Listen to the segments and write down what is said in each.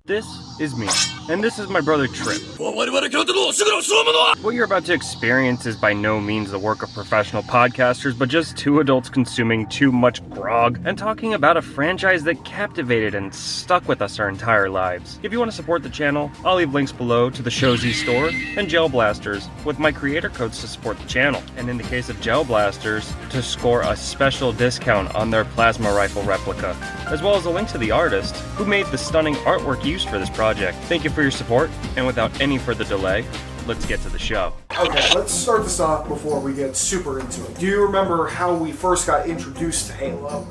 This is me, and this is my brother Tripp. What you're about to experience is by no means the work of professional podcasters, but just two adults consuming too much grog and talking about a franchise that captivated and stuck with us our entire lives. If you want to support the channel, I'll leave links below to the Show's store and Gel Blasters with my creator codes to support the channel. And in the case of Gel Blasters, to score a special discount on their plasma rifle replica, as well as a link to the artist who made the stunning artwork used for this project. Thank you for your support, and without any further delay, let's get to the show. Okay, let's start this off before we get super into it. Do you remember how we first got introduced to Halo?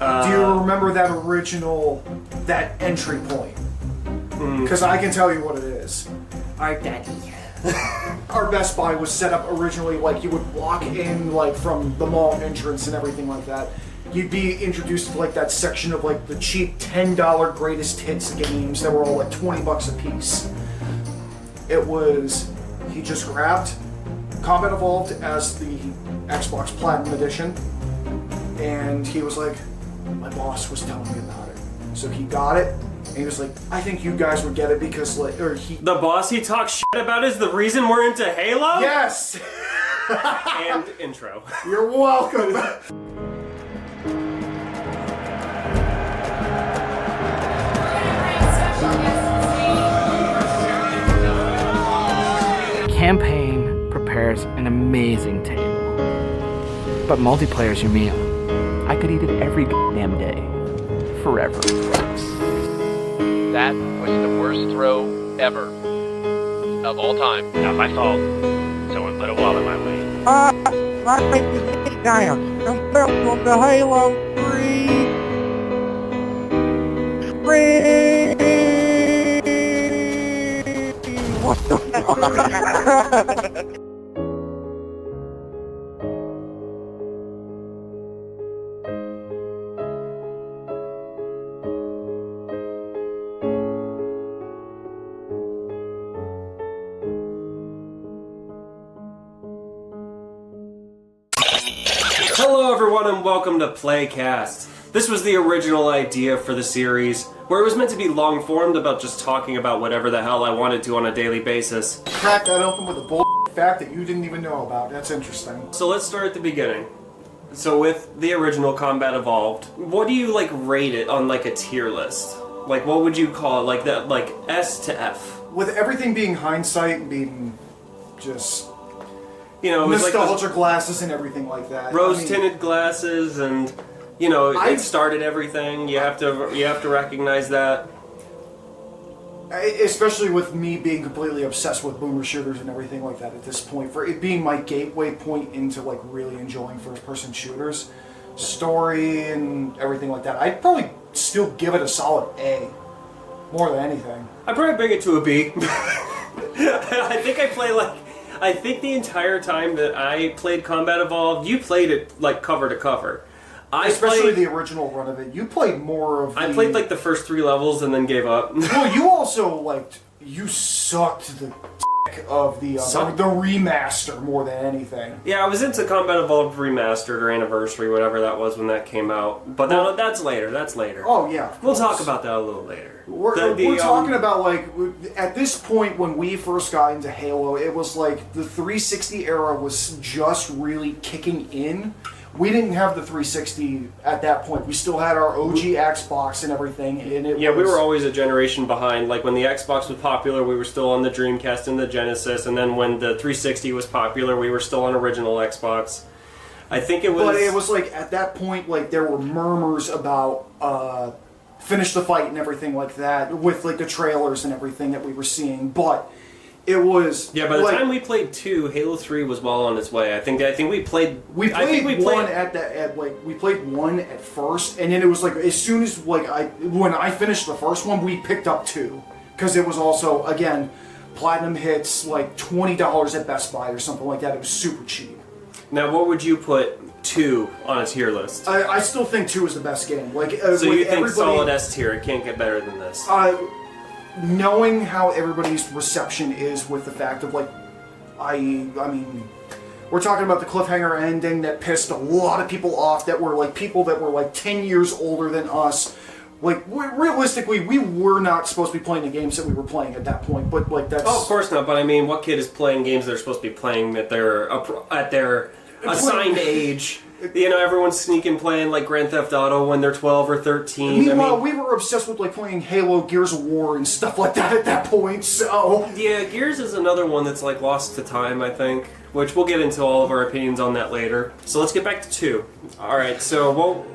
Do you remember that entry point? Because I can tell you what it is. Our daddy. Our Best Buy was set up originally like you would walk in like from the mall entrance and everything like that. You'd be introduced to like that section of like the cheap $10 greatest hits games that were all like $20 a piece. It was, he just grabbed Combat Evolved as the Xbox Platinum Edition, and he was like, my boss was telling me about it. So he got it, and he was like, I think you guys would get it because like, or he... The boss he talks shit about is the reason we're into Halo? Yes! And intro. You're welcome! Campaign prepares an amazing table, but multiplayer's your meal. I could eat it every damn day, forever. That was the worst throw ever. Of all time. Not my fault. Someone put a wall in my way. My name is Nick Dyer, and welcome to Halo 3. What the Hello everyone and welcome to Playcast. This was the original idea for the series, where it was meant to be long-formed about just talking about whatever the hell I wanted to on a daily basis. Crack that open with a bull fact that you didn't even know about. That's interesting. So let's start at the beginning. So with the original Combat Evolved, what do you like rate it on like a tier list? Like what would you call it? Like that, like S to F? With everything being hindsight and being just... You know, it was nostalgia like glasses and everything like that. rose-tinted glasses and... You know, it started everything. You have to recognize that. Especially with me being completely obsessed with boomer shooters and everything like that at this point, for it being my gateway point into like really enjoying first-person shooters, story and everything like that, I'd probably still give it a solid A, more than anything. I'd probably bring it to a B. I think the entire time that I played Combat Evolved, you played it like cover to cover. Especially the original run of it. You played more of I played like the first 3 levels and then gave up. Well, you also you sucked the dick of the remaster more than anything. Yeah, I was into Combat Evolved Remastered or Anniversary, whatever that was when that came out. But that's later. That's later. Oh yeah. We'll talk about that a little later. We're talking about like at this point when we first got into Halo, it was like the 360 era was just really kicking in. We didn't have the 360 at that point. We still had our OG Xbox and everything, and we were always a generation behind. Like when the Xbox was popular, we were still on the Dreamcast and the Genesis, and then when the 360 was popular, we were still on original Xbox. I think it was... But it was like, at that point, like, there were murmurs about Finish the Fight and everything like that, with like the trailers and everything that we were seeing, but... It was by the time we played 2, Halo 3 was well on its way. I think we played one at first, and then it was like as soon as when I finished the first one, we picked up 2 because it was also again platinum hits like $20 at Best Buy or something like that. It was super cheap. Now, what would you put 2 on a tier list? I still think 2 is the best game. Like so you think solid S tier? It can't get better than this. Knowing how everybody's reception is with the fact of like, I mean, we're talking about the cliffhanger ending that pissed a lot of people off that were like people that were like 10 years older than us Like, realistically, we were not supposed to be playing the games that we were playing at that point, but, like, that's... Oh, of course not, but I mean, what kid is playing games they're supposed to be playing at their assigned age? You know, everyone's sneaking playing, like, Grand Theft Auto when they're 12 or 13. Meanwhile, we were obsessed with, like, playing Halo, Gears of War, and stuff like that at that point, so... Yeah, Gears is another one that's, like, lost to time, I think. Which we'll get into all of our opinions on that later. So let's get back to 2. Alright, so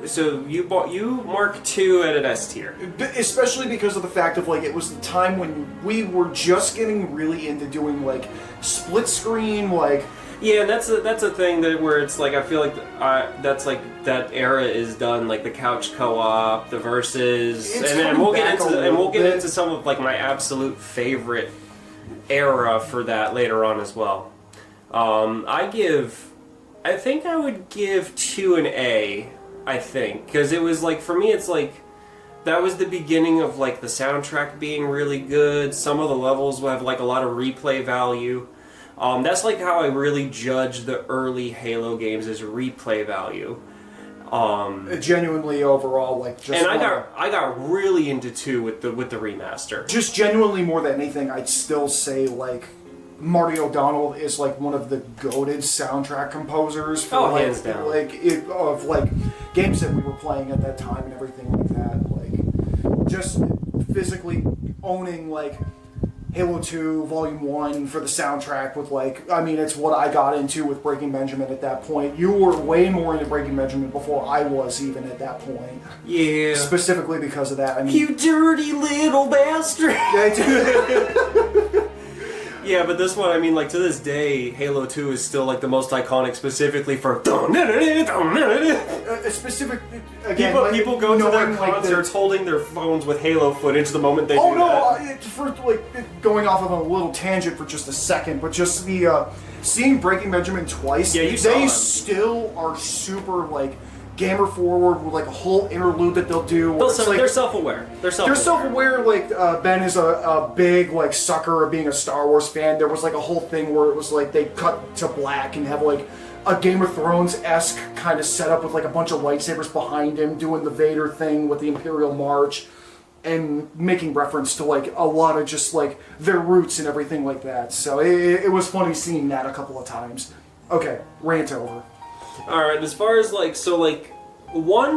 you mark 2 at an S tier. Especially because of the fact of, like, it was the time when we were just getting really into doing, like, split screen, like... Yeah, and that's a thing that where it's like I feel like that's like that era is done, like the couch co-op, the versus, and then we'll get into some of like my absolute favorite era for that later on as well. I think I would give 2 an A. I think because it was like for me it's like that was the beginning of like the soundtrack being really good. Some of the levels will have like a lot of replay value. That's like how I really judge the early Halo games is replay value. Genuinely overall, like just. And I got really into 2 with the remaster. Just genuinely more than anything, I'd still say like Marty O'Donnell is like one of the goated soundtrack composers for hands down. Of games that we were playing at that time and everything like that. Like just physically owning like Halo 2 Volume 1 for the soundtrack with it's what I got into with Breaking Benjamin at that point. You were way more into Breaking Benjamin before I was even at that point. Yeah. Specifically because of that. You dirty little bastard! Yeah, but this one, to this day, Halo 2 is still, the most iconic, specifically for... Specific... Again, people go to their concerts holding their phones with Halo footage the moment they do that. For, going off of a little tangent for just a second, but just the... seeing Breaking Benjamin twice, yeah, they still are super, gamer forward with a whole interlude that they'll do. They're self-aware. They're self-aware. Ben is a big sucker of being a Star Wars fan. There was a whole thing where it was they cut to black and have a Game of Thrones-esque kind of setup with a bunch of lightsabers behind him doing the Vader thing with the Imperial March and making reference to a lot of just their roots and everything like that. So it was funny seeing that a couple of times. Okay, rant over. Alright, as far as 1,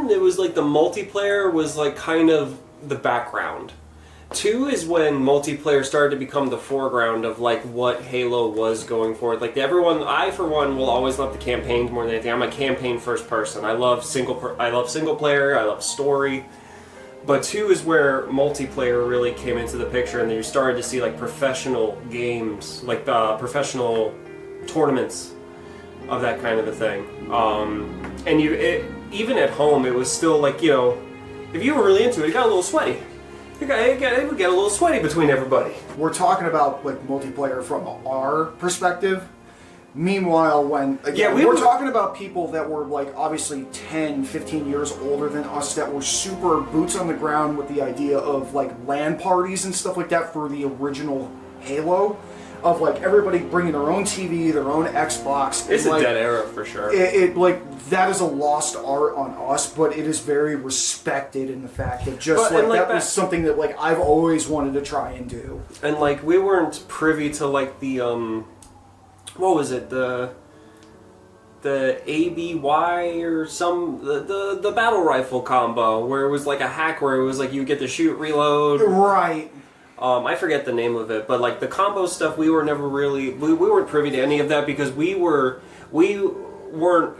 it was the multiplayer was kind of the background. 2 is when multiplayer started to become the foreground of what Halo was going for. I for one will always love the campaigns more than anything. I'm a campaign first person. I love single player, I love story. But 2 is where multiplayer really came into the picture, and then you started to see professional games, professional tournaments of that kind of a thing. And even at home, it was still if you were really into it, it got a little sweaty. It would get a little sweaty between everybody. We're talking about multiplayer from our perspective. Meanwhile, when we're talking about people that were obviously 10, 15 years older than us that were super boots on the ground with the idea of LAN parties and stuff like that for the original Halo. Of everybody bringing their own TV, their own Xbox. It's a dead era for sure. That is a lost art on us, but it is very respected in the fact that was something that I've always wanted to try and do. And we weren't privy to the what was it, the ABY or the battle rifle combo where it was a hack where it was you get to shoot, reload. Right. I forget the name of it, but the combo stuff we were never really we weren't privy to any of that because we weren't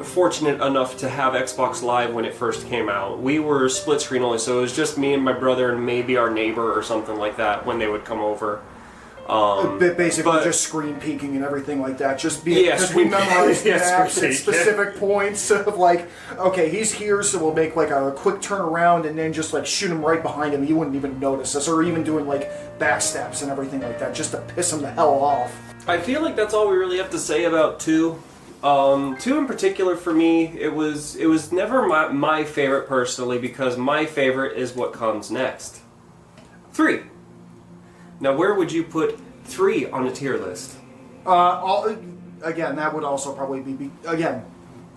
fortunate enough to have Xbox Live when it first came out. We were split screen only, so it was just me and my brother and maybe our neighbor or something like that when they would come over. Just screen peeking and everything like that. Just because we memorized the maps at specific points of okay, he's here, so we'll make a quick turnaround and then just shoot him right behind him. He wouldn't even notice us, or even doing backstabs and everything like that, just to piss him the hell off. I feel like that's all we really have to say about 2. 2 in particular for me, it was never my favorite personally because my favorite is what comes next. 3. Now, where would you put 3 on a tier list? Again, that would also probably be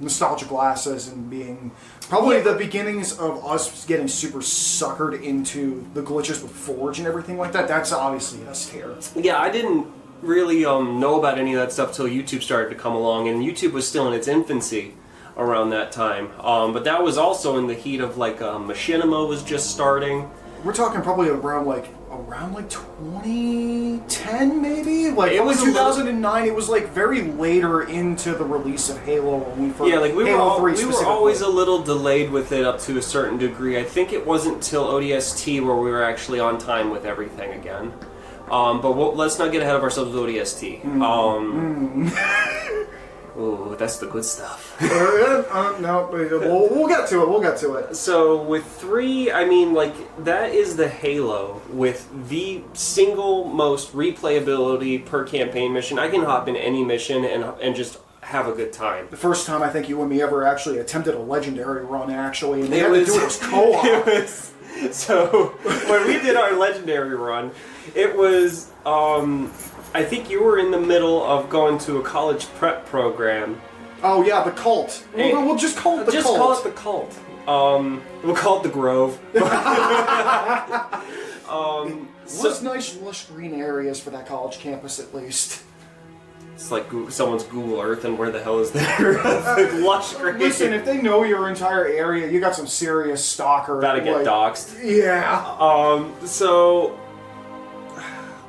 nostalgia glasses and being probably the beginnings of us getting super suckered into the glitches with Forge and everything like that. That's obviously us here. Yeah, I didn't really know about any of that stuff till YouTube started to come along, and YouTube was still in its infancy around that time. But that was also in the heat of like Machinima was just starting. We're talking probably around like 2010 maybe. Like it was 2009. It was like very later into the release of Halo when we first. Yeah, like we Halo 3 were always a little delayed with it up to a certain degree. I think it wasn't till ODST where we were actually on time with everything again. But let's not get ahead of ourselves with ODST. Ooh, that's the good stuff. No, we'll get to it. We'll get to it. So with 3, I mean, like, that is the Halo with the single most replayability per campaign mission. I can hop in any mission and just have a good time. The first time I think you and me ever actually attempted a legendary run, actually, and we had to do it as co-op. So when we did our legendary run, it was. I think you were in the middle of going to a college prep program. Oh yeah, the cult. We'll just call it the cult. Just call it the cult. We'll call it the Grove. It was nice lush green areas for that college campus, at least. It's like someone's Google Earth, and where the hell is there? Lush green. Listen, if they know your entire area, you got some serious stalker. About to get doxxed. Yeah. So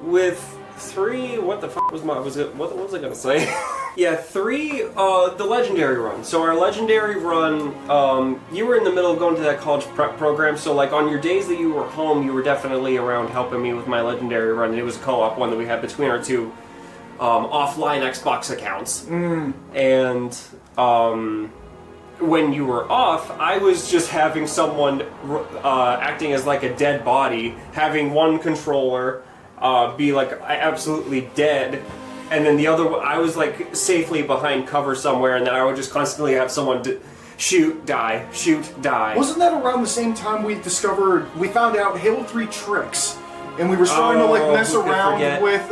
with 3, what the fuck what was I gonna say? Yeah, 3, the legendary run. So our legendary run, you were in the middle of going to that college prep program, so like on your days that you were home, you were definitely around helping me with my legendary run, and it was a co-op one that we had between our two offline Xbox accounts. And when you were off, I was just having someone acting as like a dead body, having one controller be like absolutely dead, and then the other, I was like safely behind cover somewhere, and then I would just constantly have someone shoot, die, shoot, die. Wasn't that around the same time we found out Halo 3 tricks? And we were starting to like mess around with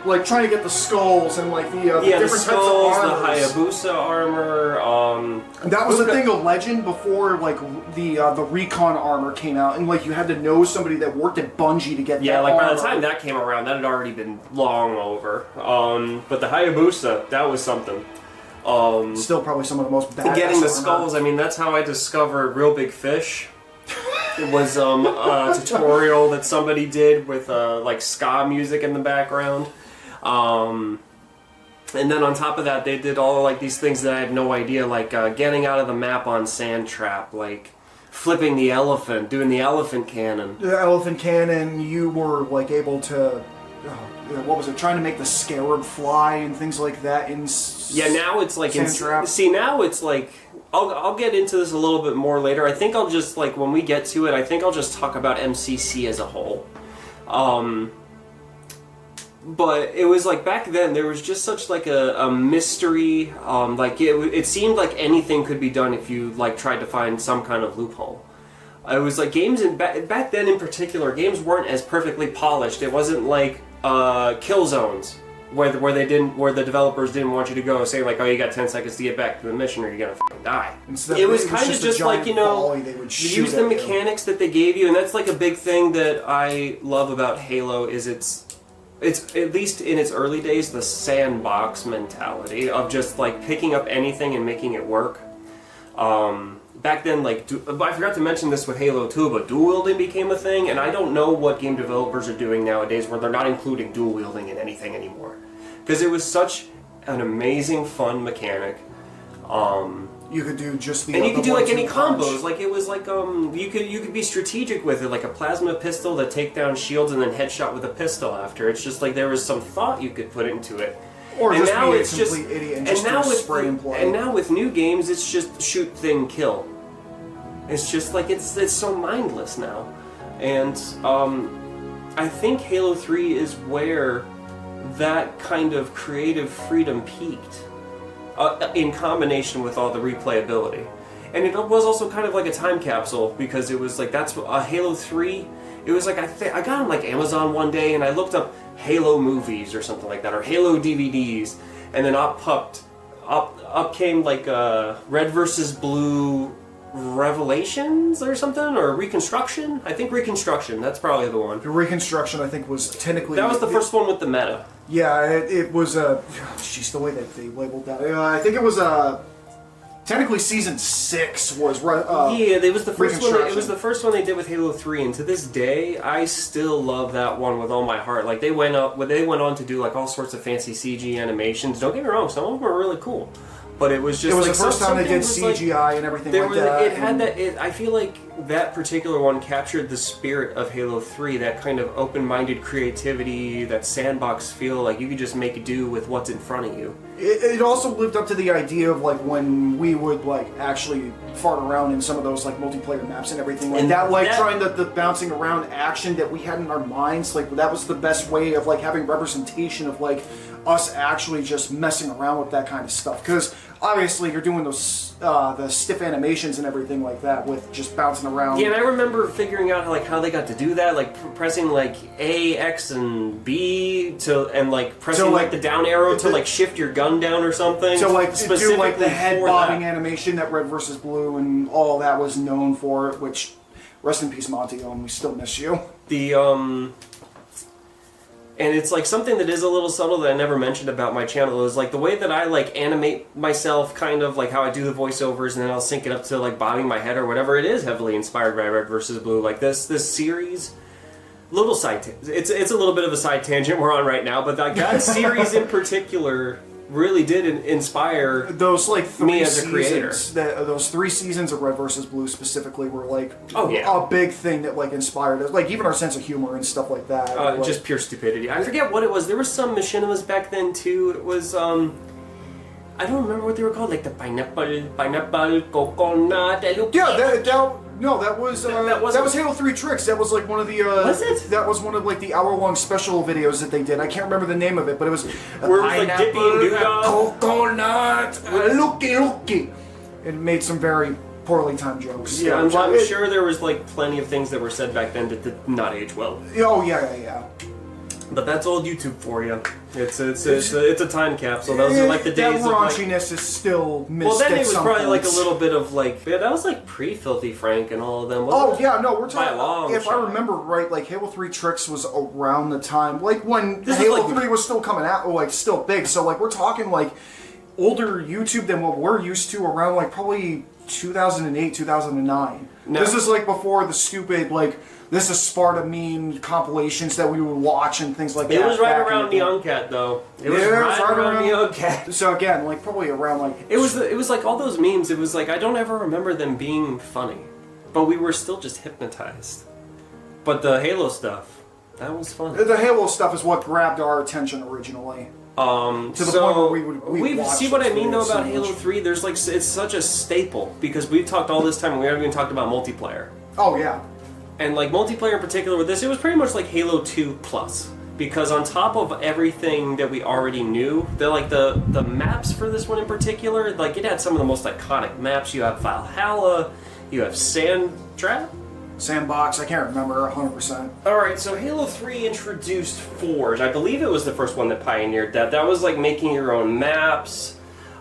like trying to get the skulls and like the different skulls, types of armor. The Hayabusa armor. That was the thing of Legend before like the recon armor came out, and like you had to know somebody that worked at Bungie to get that like armor. by the time that came around, that had already been long over. But the Hayabusa, that was something. Still probably some of the most badass getting the armor. skulls. I mean, that's how I discovered Real Big Fish. It was a tutorial that somebody did with like ska music in the background, and then on top of that, they did all like these things that I had no idea, like getting out of the map on Sand Trap, like flipping the elephant, doing the elephant cannon. The elephant cannon. You were like able to. What was it? Trying to make the scarab fly and things like that. Now it's like Sand Trap. See, now it's like. I'll get into this a little bit more later. I think I'll just, like, when we get to it, I think I'll just talk about MCC as a whole. But it was, like, back then, there was just such, like, a mystery. Like, it seemed like anything could be done if you, like, tried to find some kind of loophole. It was, like, games, back then in particular, games weren't as perfectly polished. It wasn't, like, kill zones. Where the developers didn't want you to go, saying like, oh, you got 10 seconds to get back to the mission or you're gonna fucking die. It was kind of just like, you know, use the mechanics that they gave you, and that's like a big thing that I love about Halo is it's at least in its early days, the sandbox mentality of just like picking up anything and making it work. Back then, like, I forgot to mention this with Halo 2, but dual wielding became a thing, and I don't know what game developers are doing nowadays where they're not including dual wielding in anything anymore. Because it was such an amazing, fun mechanic. You could do just the. And you could do like any punch. combos. Like it was like you could be strategic with it, like a plasma pistol that take down shields and then headshot with a pistol after. It's just like there was some thought you could put into it. Or and just now be it's a just complete idiot and just do spray and play. And now with new games, it's just shoot, thing, kill. It's just like it's so mindless now, and I think Halo 3 is where that kind of creative freedom peaked, in combination with all the replayability, and it was also kind of like a time capsule because it was like that's Halo 3. It was like I got on like Amazon one day and I looked up Halo movies or something like that, or Halo DVDs, and then up popped up came like Red versus Blue Revelations or something, or Reconstruction. I think Reconstruction. That's probably the one. The Reconstruction, I think, was technically... That was the first one with the meta. Yeah, it was jeez, the way that they labeled that. I think it was technically season 6 was yeah, it was the first one. It was Reconstruction. the first one they did with Halo 3, and to this day, I still love that one with all my heart. Like they went on to do like all sorts of fancy CG animations. Don't get me wrong, some of them were really cool, but it was just It was like, the first time they did something was, CGI and everything There like was, that. it had that. I feel like that particular one captured the spirit of Halo 3. That kind of open-minded creativity, that sandbox feel. Like you could just make do with what's in front of you. It also lived up to the idea of like when we would like actually fart around in some of those like multiplayer maps and everything like And that. Like that- trying the bouncing around action that we had in our minds. Like that was the best way of like having representation of like us actually just messing around with that kind of stuff. Because obviously you're doing those the stiff animations and everything like that with just bouncing around. Yeah, and I remember figuring out how they got to do that, like pressing like A, X, and B and like pressing like the down arrow to like shift your gun down or something. So like do like the head for bobbing that. animation that Red vs. Blue and all that was known for, which rest in peace, Monty. We still miss you. And it's like something that is a little subtle that I never mentioned about my channel is like the way that I like animate myself, kind of like how I do the voiceovers, and then I'll sync it up to like bobbing my head or whatever. It is heavily inspired by Red vs. Blue. Like this series, little side. It's a little bit of a side tangent we're on right now, but that series in particular really did inspire those like 3 me as a creator. Those 3 seasons of Red vs. Blue specifically were like a big thing that like inspired us. Like even our sense of humor and stuff like that. Like, just pure stupidity. I forget what it was. There were some machinimas back then too. It was I don't remember what they were called, like the pineapple coconut. that was Halo 3 Tricks. That was like one of the Was it? That was one of like the hour-long special videos that they did. I can't remember the name of it, but it was Where it was like Dippy and Doodah. coconut, looky. It made some very poorly timed jokes. Yeah, I'm sure there was like plenty of things that were said back then that did not age well. Oh yeah. But that's old YouTube for you. It's a time capsule. Those are like the days that of like. raunchiness is still missed. Well, then at it was some probably like a points. little bit of like. Yeah, that was like pre-Filthy Frank and all of them. Oh wasn't it? yeah, no, we're By a talking. long If shot. I remember right, like Halo 3 Tricks was around the time, like when This is Halo like- 3 was still coming out, like still big. So like we're talking like older YouTube than what we're used to, around like probably 2008, 2009. No. This is like before the stupid like this is Sparta meme compilations that we would watch and things like that. It was right back in around the day. Neon Cat though. It was Yeah, right around Neon Cat. So again, like probably around like It was like all those memes. It was like I don't ever remember them being funny, but we were still just hypnotized. But the Halo stuff, that was fun. the Halo stuff is what grabbed our attention originally. To the point where we watched see what I those mean though videos so about Halo much. 3. There's like it's such a staple because we've talked all this time and we haven't even talked about multiplayer. Oh yeah. And like multiplayer in particular with this, it was pretty much like Halo 2 plus. Because on top of everything that we already knew, the maps for this one in particular, like it had some of the most iconic maps. You have Valhalla, you have Sandtrap. Sandbox, I can't remember 100%. Alright, so Halo 3 introduced Forge. I believe it was the first one that pioneered that. That was like making your own maps,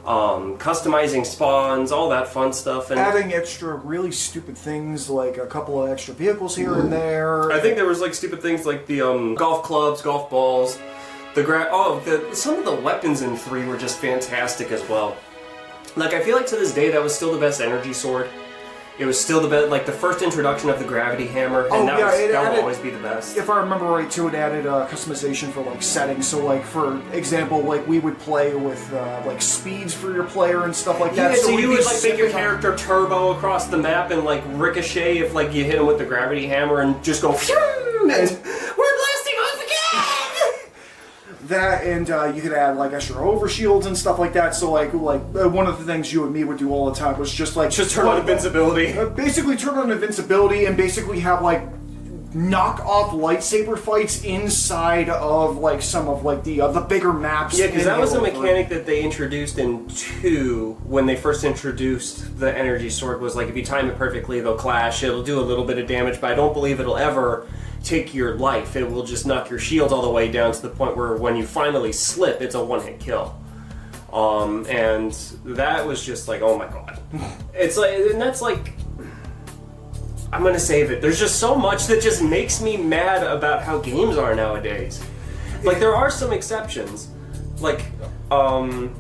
customizing spawns, all that fun stuff. And Adding extra really stupid things like a couple of extra vehicles here and there. I think there was like stupid things like the golf clubs, golf balls, some of the weapons in 3 were just fantastic as well. Like I feel like to this day that was still the best energy sword. It was still the best, like the first introduction of the gravity hammer, and that will always be the best. If I remember right too, it added customization for like settings. So like for example, like we would play with like speeds for your player and stuff like that. Yeah, so we'd you be would like make your sipping on- character turbo across the map and like ricochet if like you hit him with the gravity hammer and just go phew, and we're blasting off again. That and you could add like extra overshields and stuff like that. So like one of the things you and me would do all the time was just like Turn on invincibility. Basically turn on invincibility and basically have like knock off lightsaber fights inside of like some of like the bigger maps. Yeah, because in that was a Halo 3. mechanic that they introduced in 2 when they first introduced the energy sword. Was like if you time it perfectly, they'll clash. It'll do a little bit of damage, but I don't believe it'll ever take your life. It will just knock your shield all the way down to the point where when you finally slip, it's a one-hit kill. And that was just like, oh my god. It's like, and that's like, I'm gonna save it. There's just so much that just makes me mad about how games are nowadays. Like, there are some exceptions, like, and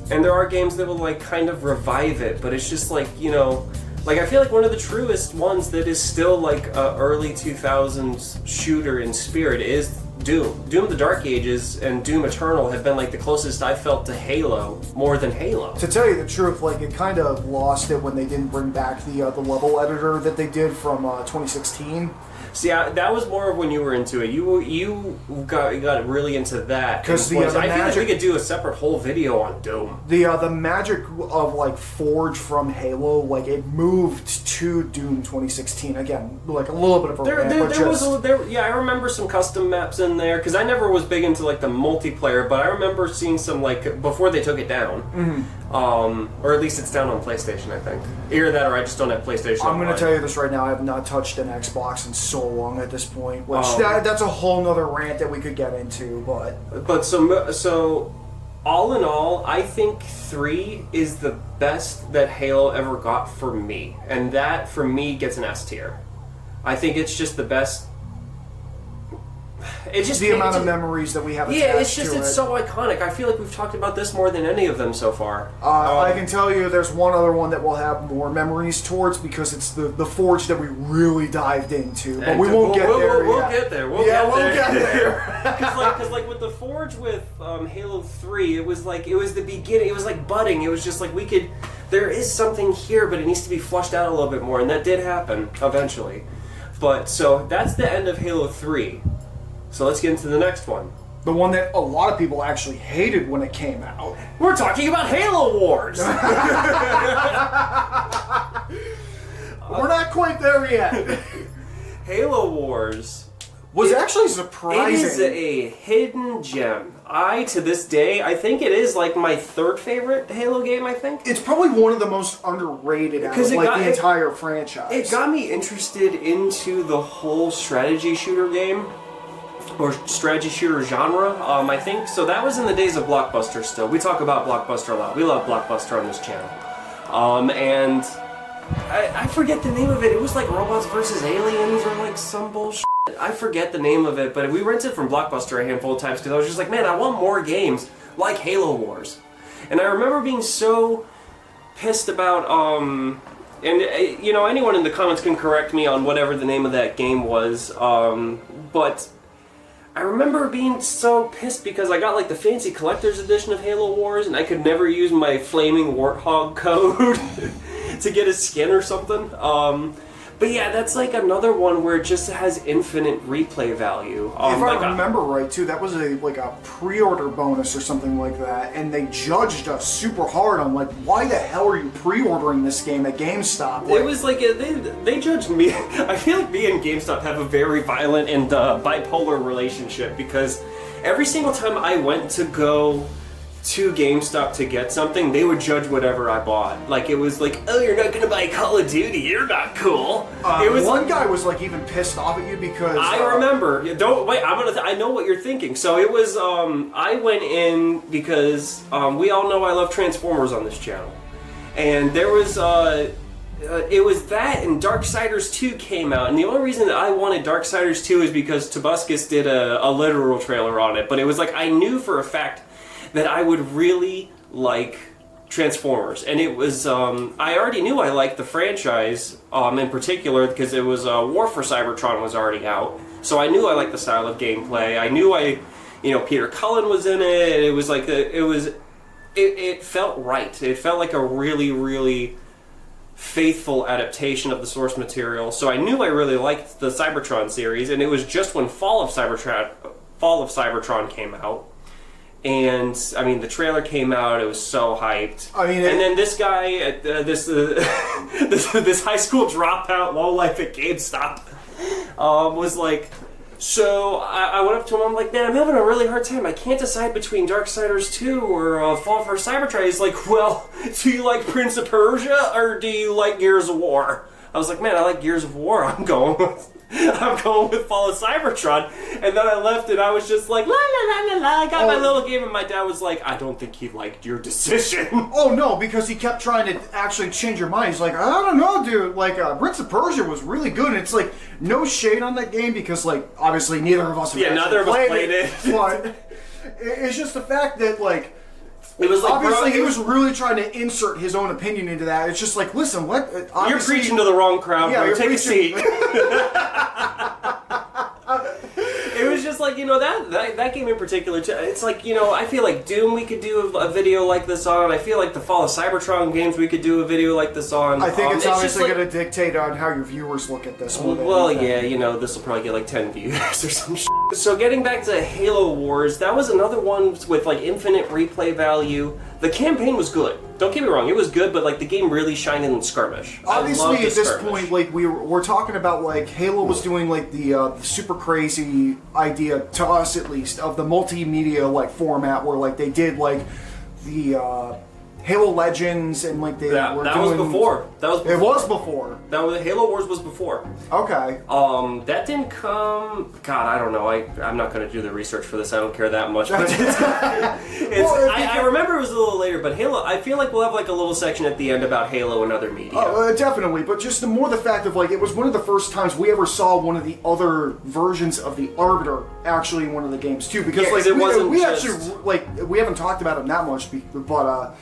there are games that will like kind of revive it, but it's just like, you know, like I feel like one of the truest ones that is still like a early 2000s shooter in spirit is Doom. Doom the Dark Ages and Doom Eternal have been like the closest I felt to Halo, more than Halo. To tell you the truth, like it kind of lost it when they didn't bring back the level editor that they did from 2016. See, that was more of when you were into it. You got really into that. Because I feel like we could do a separate whole video on Doom. The magic of like Forge from Halo, like it moved to Doom 2016 again, like a little bit of a I remember some custom maps in there because I never was big into like the multiplayer, but I remember seeing some like before they took it down. Or at least it's down on PlayStation, I think. Either that, or I just don't have PlayStation. I'm going to tell you this right now: I have not touched an Xbox in so long at this point. Which that's a whole nother rant that we could get into, but so all in all, I think 3 is the best that Halo ever got for me, and that for me gets an S tier. I think it's just the best. It's just the amount of memories that we have attached yeah, it's just to it's it. so iconic. I feel like we've talked about this more than any of them so far. I can tell you there's one other one that we'll have more memories towards because it's the Forge that we really dived into. But we won't get there yet. We'll get there. We'll get there. Because like with the Forge with Halo 3, it was the beginning. It was like budding. It was just like there is something here, but it needs to be flushed out a little bit more, and that did happen eventually. But so that's the end of Halo 3. So let's get into the next one. The one that a lot of people actually hated when it came out. We're talking about Halo Wars! We're not quite there yet. Halo Wars was actually surprising. It is a hidden gem. To this day, I think it is like my third favorite Halo game, I think. It's probably one of the most underrated out of the entire franchise. It got me interested into the whole strategy shooter game. Or strategy shooter genre, I think. So that was in the days of Blockbuster still. We talk about Blockbuster a lot. We love Blockbuster on this channel. And I forget the name of it. It was like Robots vs. Aliens or like some bullshit. I forget the name of it, but we rented from Blockbuster a handful of times because I was just like, man, I want more games like Halo Wars. And I remember being so pissed about, and you know, anyone in the comments can correct me on whatever the name of that game was, but I remember being so pissed because I got like the fancy collector's edition of Halo Wars and I could never use my flaming warthog code to get a skin or something. But yeah, that's like another one where it just has infinite replay value. If I remember right, too, that was a pre-order bonus or something like that, and they judged us super hard on like, why the hell are you pre-ordering this game at GameStop? It was like they judged me. I feel like me and GameStop have a very violent and bipolar relationship because every single time I went to go to GameStop to get something, they would judge whatever I bought. Like, it was like, oh, you're not gonna buy Call of Duty, you're not cool. It was one guy was like even pissed off at you because I remember. Don't wait. I know what you're thinking. So it was. I went in because we all know I love Transformers on this channel, and there was. It was that and Darksiders 2 came out, and the only reason that I wanted Darksiders 2 is because Tobuscus did a literal trailer on it. But it was like I knew for a fact that I would really like Transformers, and it was, I already knew I liked the franchise, in particular, because it was, War for Cybertron was already out, so I knew I liked the style of gameplay. I knew Peter Cullen was in it, and it was like, it felt right. It felt like a really, really faithful adaptation of the source material, so I knew I really liked the Cybertron series, and it was just when Fall of Cybertron came out. And I mean, the trailer came out. It was so hyped. I mean, and then this guy, this high school dropout, lowlife at GameStop, was like. So I went up to him. I'm like, man, I'm having a really hard time. I can't decide between Darksiders 2 or Fall for Cybertron. He's like, well, do you like Prince of Persia or do you like Gears of War? I was like, man, I like Gears of War. I'm going with Fall of Cybertron. And then I left and I was just like, la la la la la. I got my little game and my dad was like, I don't think he liked your decision. Oh no, because he kept trying to actually change your mind. He's like, I don't know, dude. Like, Prince of Persia was really good. And it's like, no shade on that game because, like, obviously neither of us have neither of us played it. But it's just the fact that, like, it was like, obviously he was really trying to insert his own opinion into that. It's just like, listen, what? You're preaching to the wrong crowd, bro. Take a seat. It was just like, that game in particular, it's like, I feel like Doom we could do a video like this on. I feel like the Fall of Cybertron games we could do a video like this on. I think it's obviously going to dictate on how your viewers look at this one. Well, yeah, this will probably get like 10 views or some shit. So getting back to Halo Wars, that was another one with like infinite replay value. The campaign was good. Don't get me wrong, it was good, but like the game really shined in skirmish. Obviously, at this point, like we're talking about, like Halo was doing like the super crazy idea to us at least of the multimedia like format where like they did like the Halo Legends and like they were that doing. That was before. It was before. Halo Wars was before. Okay. That didn't come. God, I don't know. I'm not going to do the research for this. I don't care that much. But I remember it was a little later. But Halo, I feel like we'll have like a little section at the end about Halo and other media. Definitely. But just the fact of like it was one of the first times we ever saw one of the other versions of the Arbiter actually in one of the games too. Because like we actually like we haven't talked about him that much, but.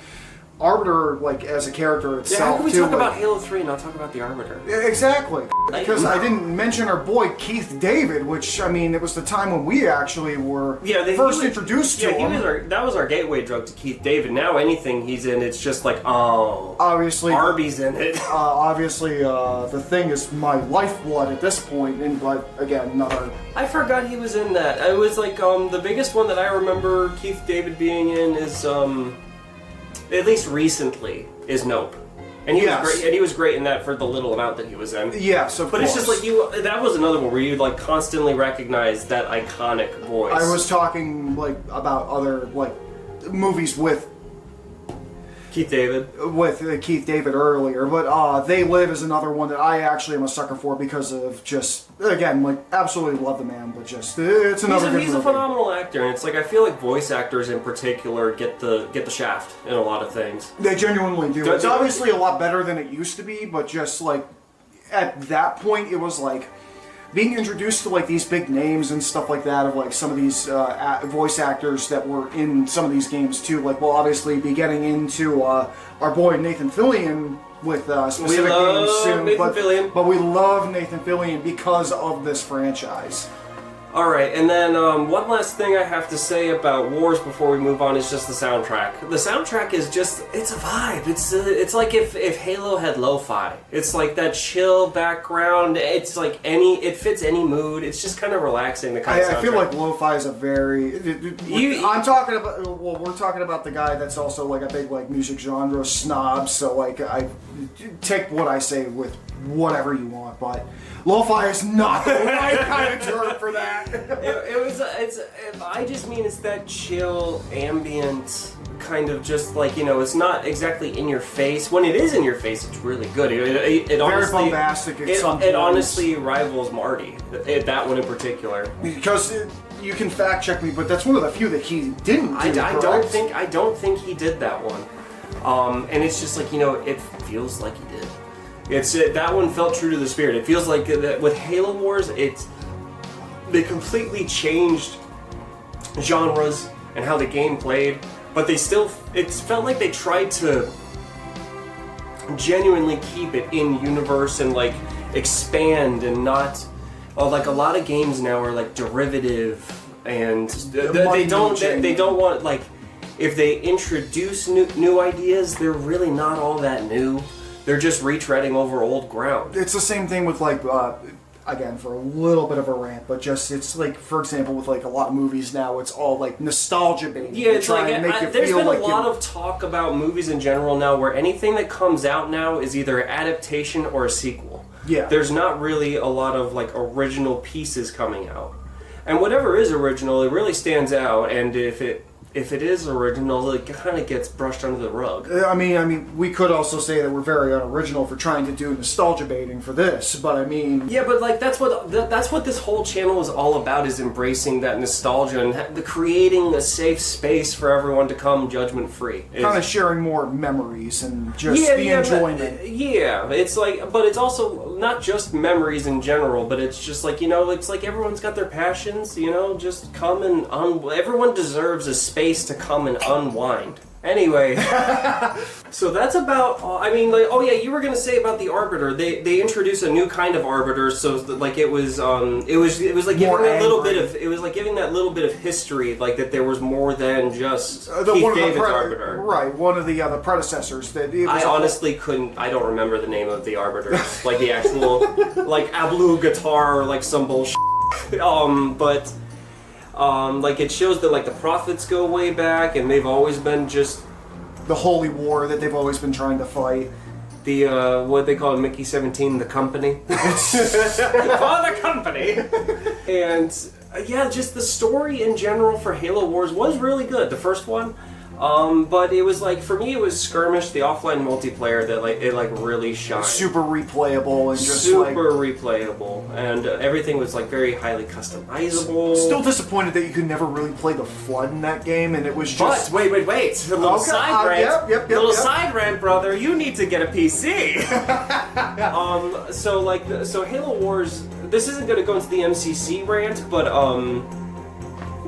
Arbiter, like, as a character itself, how can we talk like, about Halo 3 and not talk about the Arbiter? Exactly. Because I didn't mention our boy Keith David, which, I mean, it was the time when we actually were introduced to him. That was our gateway drug to Keith David. Now anything he's in, it's just like, oh, obviously Arby's in it. Obviously, the Thing is my lifeblood at this point, but again, another... I forgot he was in that. It was like, the biggest one that I remember Keith David being in is, at least recently, is Nope. And he was great. And he was great in that for the little amount that he was in. Yes, of course. But it's just like that was another one where you like constantly recognize that iconic voice. I was talking like about other like movies with Keith David. Keith David earlier, but They Live is another one that I actually am a sucker for because of just, again, like, absolutely love the man, but just, it's another good movie. He's a phenomenal actor, and it's like, I feel like voice actors in particular get the shaft in a lot of things. They genuinely do. It's obviously a lot better than it used to be, but just, like, at that point, it was like, being introduced to like these big names and stuff like that of like some of these voice actors that were in some of these games too. Like we'll obviously be getting into our boy Nathan Fillion with specific games soon. But we love Nathan Fillion because of this franchise. Alright, and then one last thing I have to say about Wars before we move on is just the soundtrack. The soundtrack is just, it's a vibe. It's like if Halo had lo-fi. It's like that chill background. It's like it fits any mood. It's just kind of relaxing, the kind of soundtrack. I feel like lo-fi is a very... I'm talking about... Well, we're talking about the guy that's also like a big like music genre snob, so like I take what I say with whatever you want, but... Lo-fi is not the right kind of term for that. I just mean it's that chill, ambient kind of just like, it's not exactly in your face. When it is in your face, it's really good. It very bombastic. It honestly rivals Marty. That one in particular. Because you can fact check me, but that's one of the few that he didn't do. I don't think he did that one. And it's just like, it feels like he did. That one felt true to the spirit. It feels like with Halo Wars, they completely changed genres and how the game played, but it felt like they tried to genuinely keep it in universe and like expand and not like a lot of games now are like derivative and they don't want like if they introduce new ideas, they're really not all that new. They're just retreading over old ground. It's the same thing with like, again, for a little bit of a rant, but just, it's like, for example, with like a lot of movies now, it's all like nostalgia baby. Yeah, it's like, there's been a lot of talk about movies in general now where anything that comes out now is either an adaptation or a sequel. Yeah. There's not really a lot of like original pieces coming out. And whatever is original, it really stands out, and if it if it is original, it kind of gets brushed under the rug. I mean, we could also say that we're very unoriginal for trying to do nostalgia baiting for this, but I mean... Yeah, but like that's what this whole channel is all about, is embracing that nostalgia and creating a safe space for everyone to come judgment-free. Kind of sharing more memories and just the enjoyment. It's like, but it's also not just memories in general, but it's just like, it's like everyone's got their passions, just come and everyone deserves a space to come and unwind. Anyway, so that's about. You were gonna say about the Arbiter. They introduced a new kind of Arbiter, so that, like it was like giving that little bit of that little bit of history, like that there was more than just Keith David's Arbiter. Right, one of the other predecessors. I honestly couldn't. I don't remember the name of the Arbiters, like the actual like Ablu guitar or like some bullshit. But. Like it shows that like the prophets go way back, and they've always been just the holy war that they've always been trying to fight. The what they call Mickey 17, the company. For the company. And just the story in general for Halo Wars was really good. The first one. But it was like, for me, it was Skirmish, the offline multiplayer, that like it like really shined. Super replayable and just replayable, and everything was like very highly customizable. Still disappointed that you could never really play the Flood in that game, and it was just. But wait, a little side rant. Side rant, brother. You need to get a PC. So Halo Wars. This isn't going to go into the MCC rant, but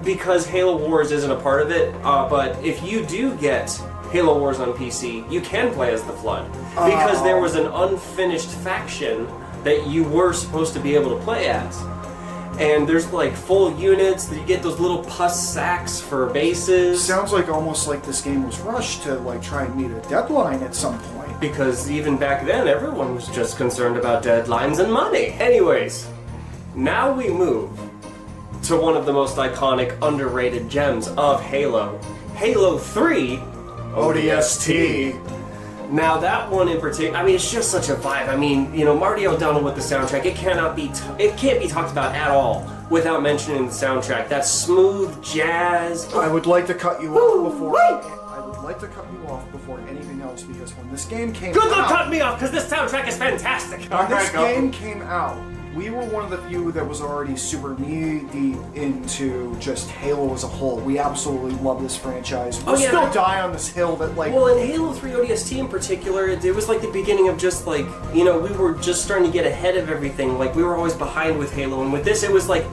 because Halo Wars isn't a part of it, but if you do get Halo Wars on PC, you can play as the Flood. Because there was an unfinished faction that you were supposed to be able to play as. And there's like full units, you get those little pus sacks for bases. Sounds like almost like this game was rushed to like try and meet a deadline at some point. Because even back then, everyone was just concerned about deadlines and money. Anyways, now we move to one of the most iconic, underrated gems of Halo. Halo 3 ODST. Now that one in particular, it's just such a vibe. Marty O'Donnell with the soundtrack, it can't be talked about at all without mentioning the soundtrack. That smooth jazz. I would like to cut you off before. I would like to cut you off before anything else, because when this game came out. Good luck cutting me off, because this soundtrack is fantastic. When this game came out, we were one of the few that was already super knee-deep into just Halo as a whole. We absolutely love this franchise. We'll still die on this hill that, like... Well, in Halo 3 ODST in particular, it was like the beginning of just, like, we were just starting to get ahead of everything. Like, we were always behind with Halo, and with this, it was like,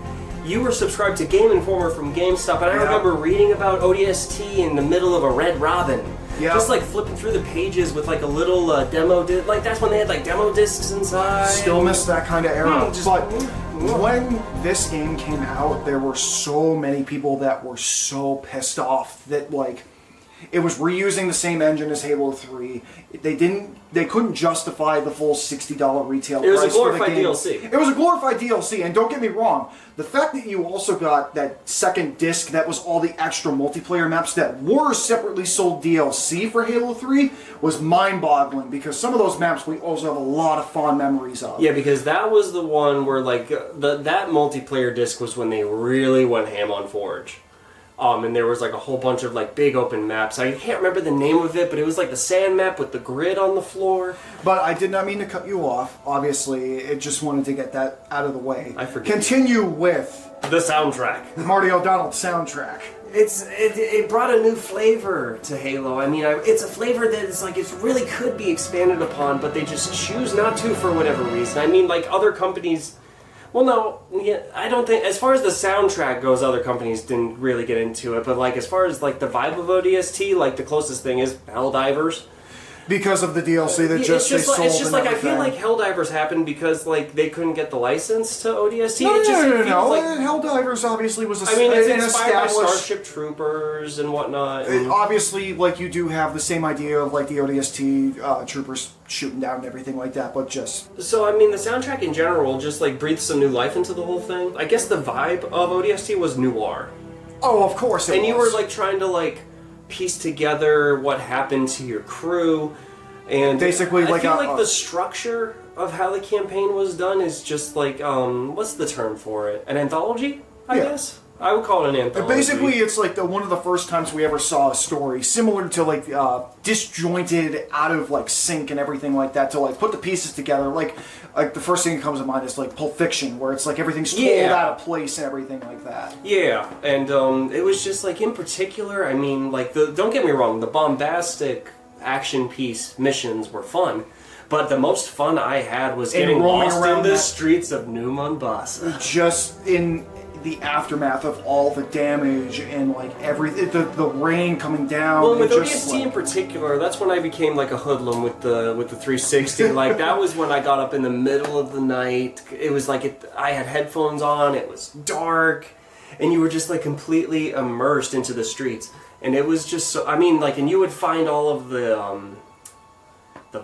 you were subscribed to Game Informer from GameStop, and I remember reading about ODST in the middle of a Red Robin. Yeah. Just like flipping through the pages with like a little demo disc. Like that's when they had like demo discs inside. Still miss that kind of era. But when this game came out, there were so many people that were so pissed off that like it was reusing the same engine as Halo 3. They couldn't justify the full $60 retail price. It was a glorified for the game. DLC. It was a glorified DLC, and don't get me wrong, the fact that you also got that second disc that was all the extra multiplayer maps that were separately sold DLC for Halo 3 was mind-boggling, because some of those maps we also have a lot of fond memories of. Yeah, because that was the one where like that multiplayer disc was when they really went ham on Forge. And there was like a whole bunch of like big open maps. I can't remember the name of it, but it was like the sand map with the grid on the floor. But I did not mean to cut you off. Obviously, I just wanted to get that out of the way. I forget. Continue with the soundtrack. Marty O'Donnell soundtrack. It brought a new flavor to Halo. It's a flavor that is like it really could be expanded upon, but they just choose not to for whatever reason. Like other companies. Well, no, I don't think, as far as the soundtrack goes, other companies didn't really get into it, but like as far as like the vibe of ODST, like the closest thing is Helldivers. Because of the DLC that it's just and like everything. I feel like Helldivers happened because like they couldn't get the license to ODST. No. Like, Helldivers obviously was it's inspired by Starship Troopers and whatnot. Obviously, like you do have the same idea of like the ODST troopers shooting down and everything like that, but just... So, the soundtrack in general just like breathed some new life into the whole thing. I guess the vibe of ODST was noir. Oh, of course it was. And you were like trying to like piece together what happened to your crew, and basically I feel like the structure of how the campaign was done is just like what's the term for it? An anthology, I guess. I would call it an anthology. Basically, it's like one of the first times we ever saw a story similar to like disjointed, out of like sync and everything like that, to like put the pieces together. Like the first thing that comes to mind is like Pulp Fiction, where it's like everything's told out of place and everything like that. Yeah, and it was just like, in particular, I mean, like, don't get me wrong, the bombastic action piece missions were fun, but the most fun I had was getting lost in the streets of New Mombasa. Just in the aftermath of all the damage and like everything, the rain coming down. Well, with just, ODST in particular, that's when I became like a hoodlum with the 360. Like, that was when I got up in the middle of the night. It was like I had headphones on. It was dark, and you were just like completely immersed into the streets. And it was just so. I mean, like, and you would find all of the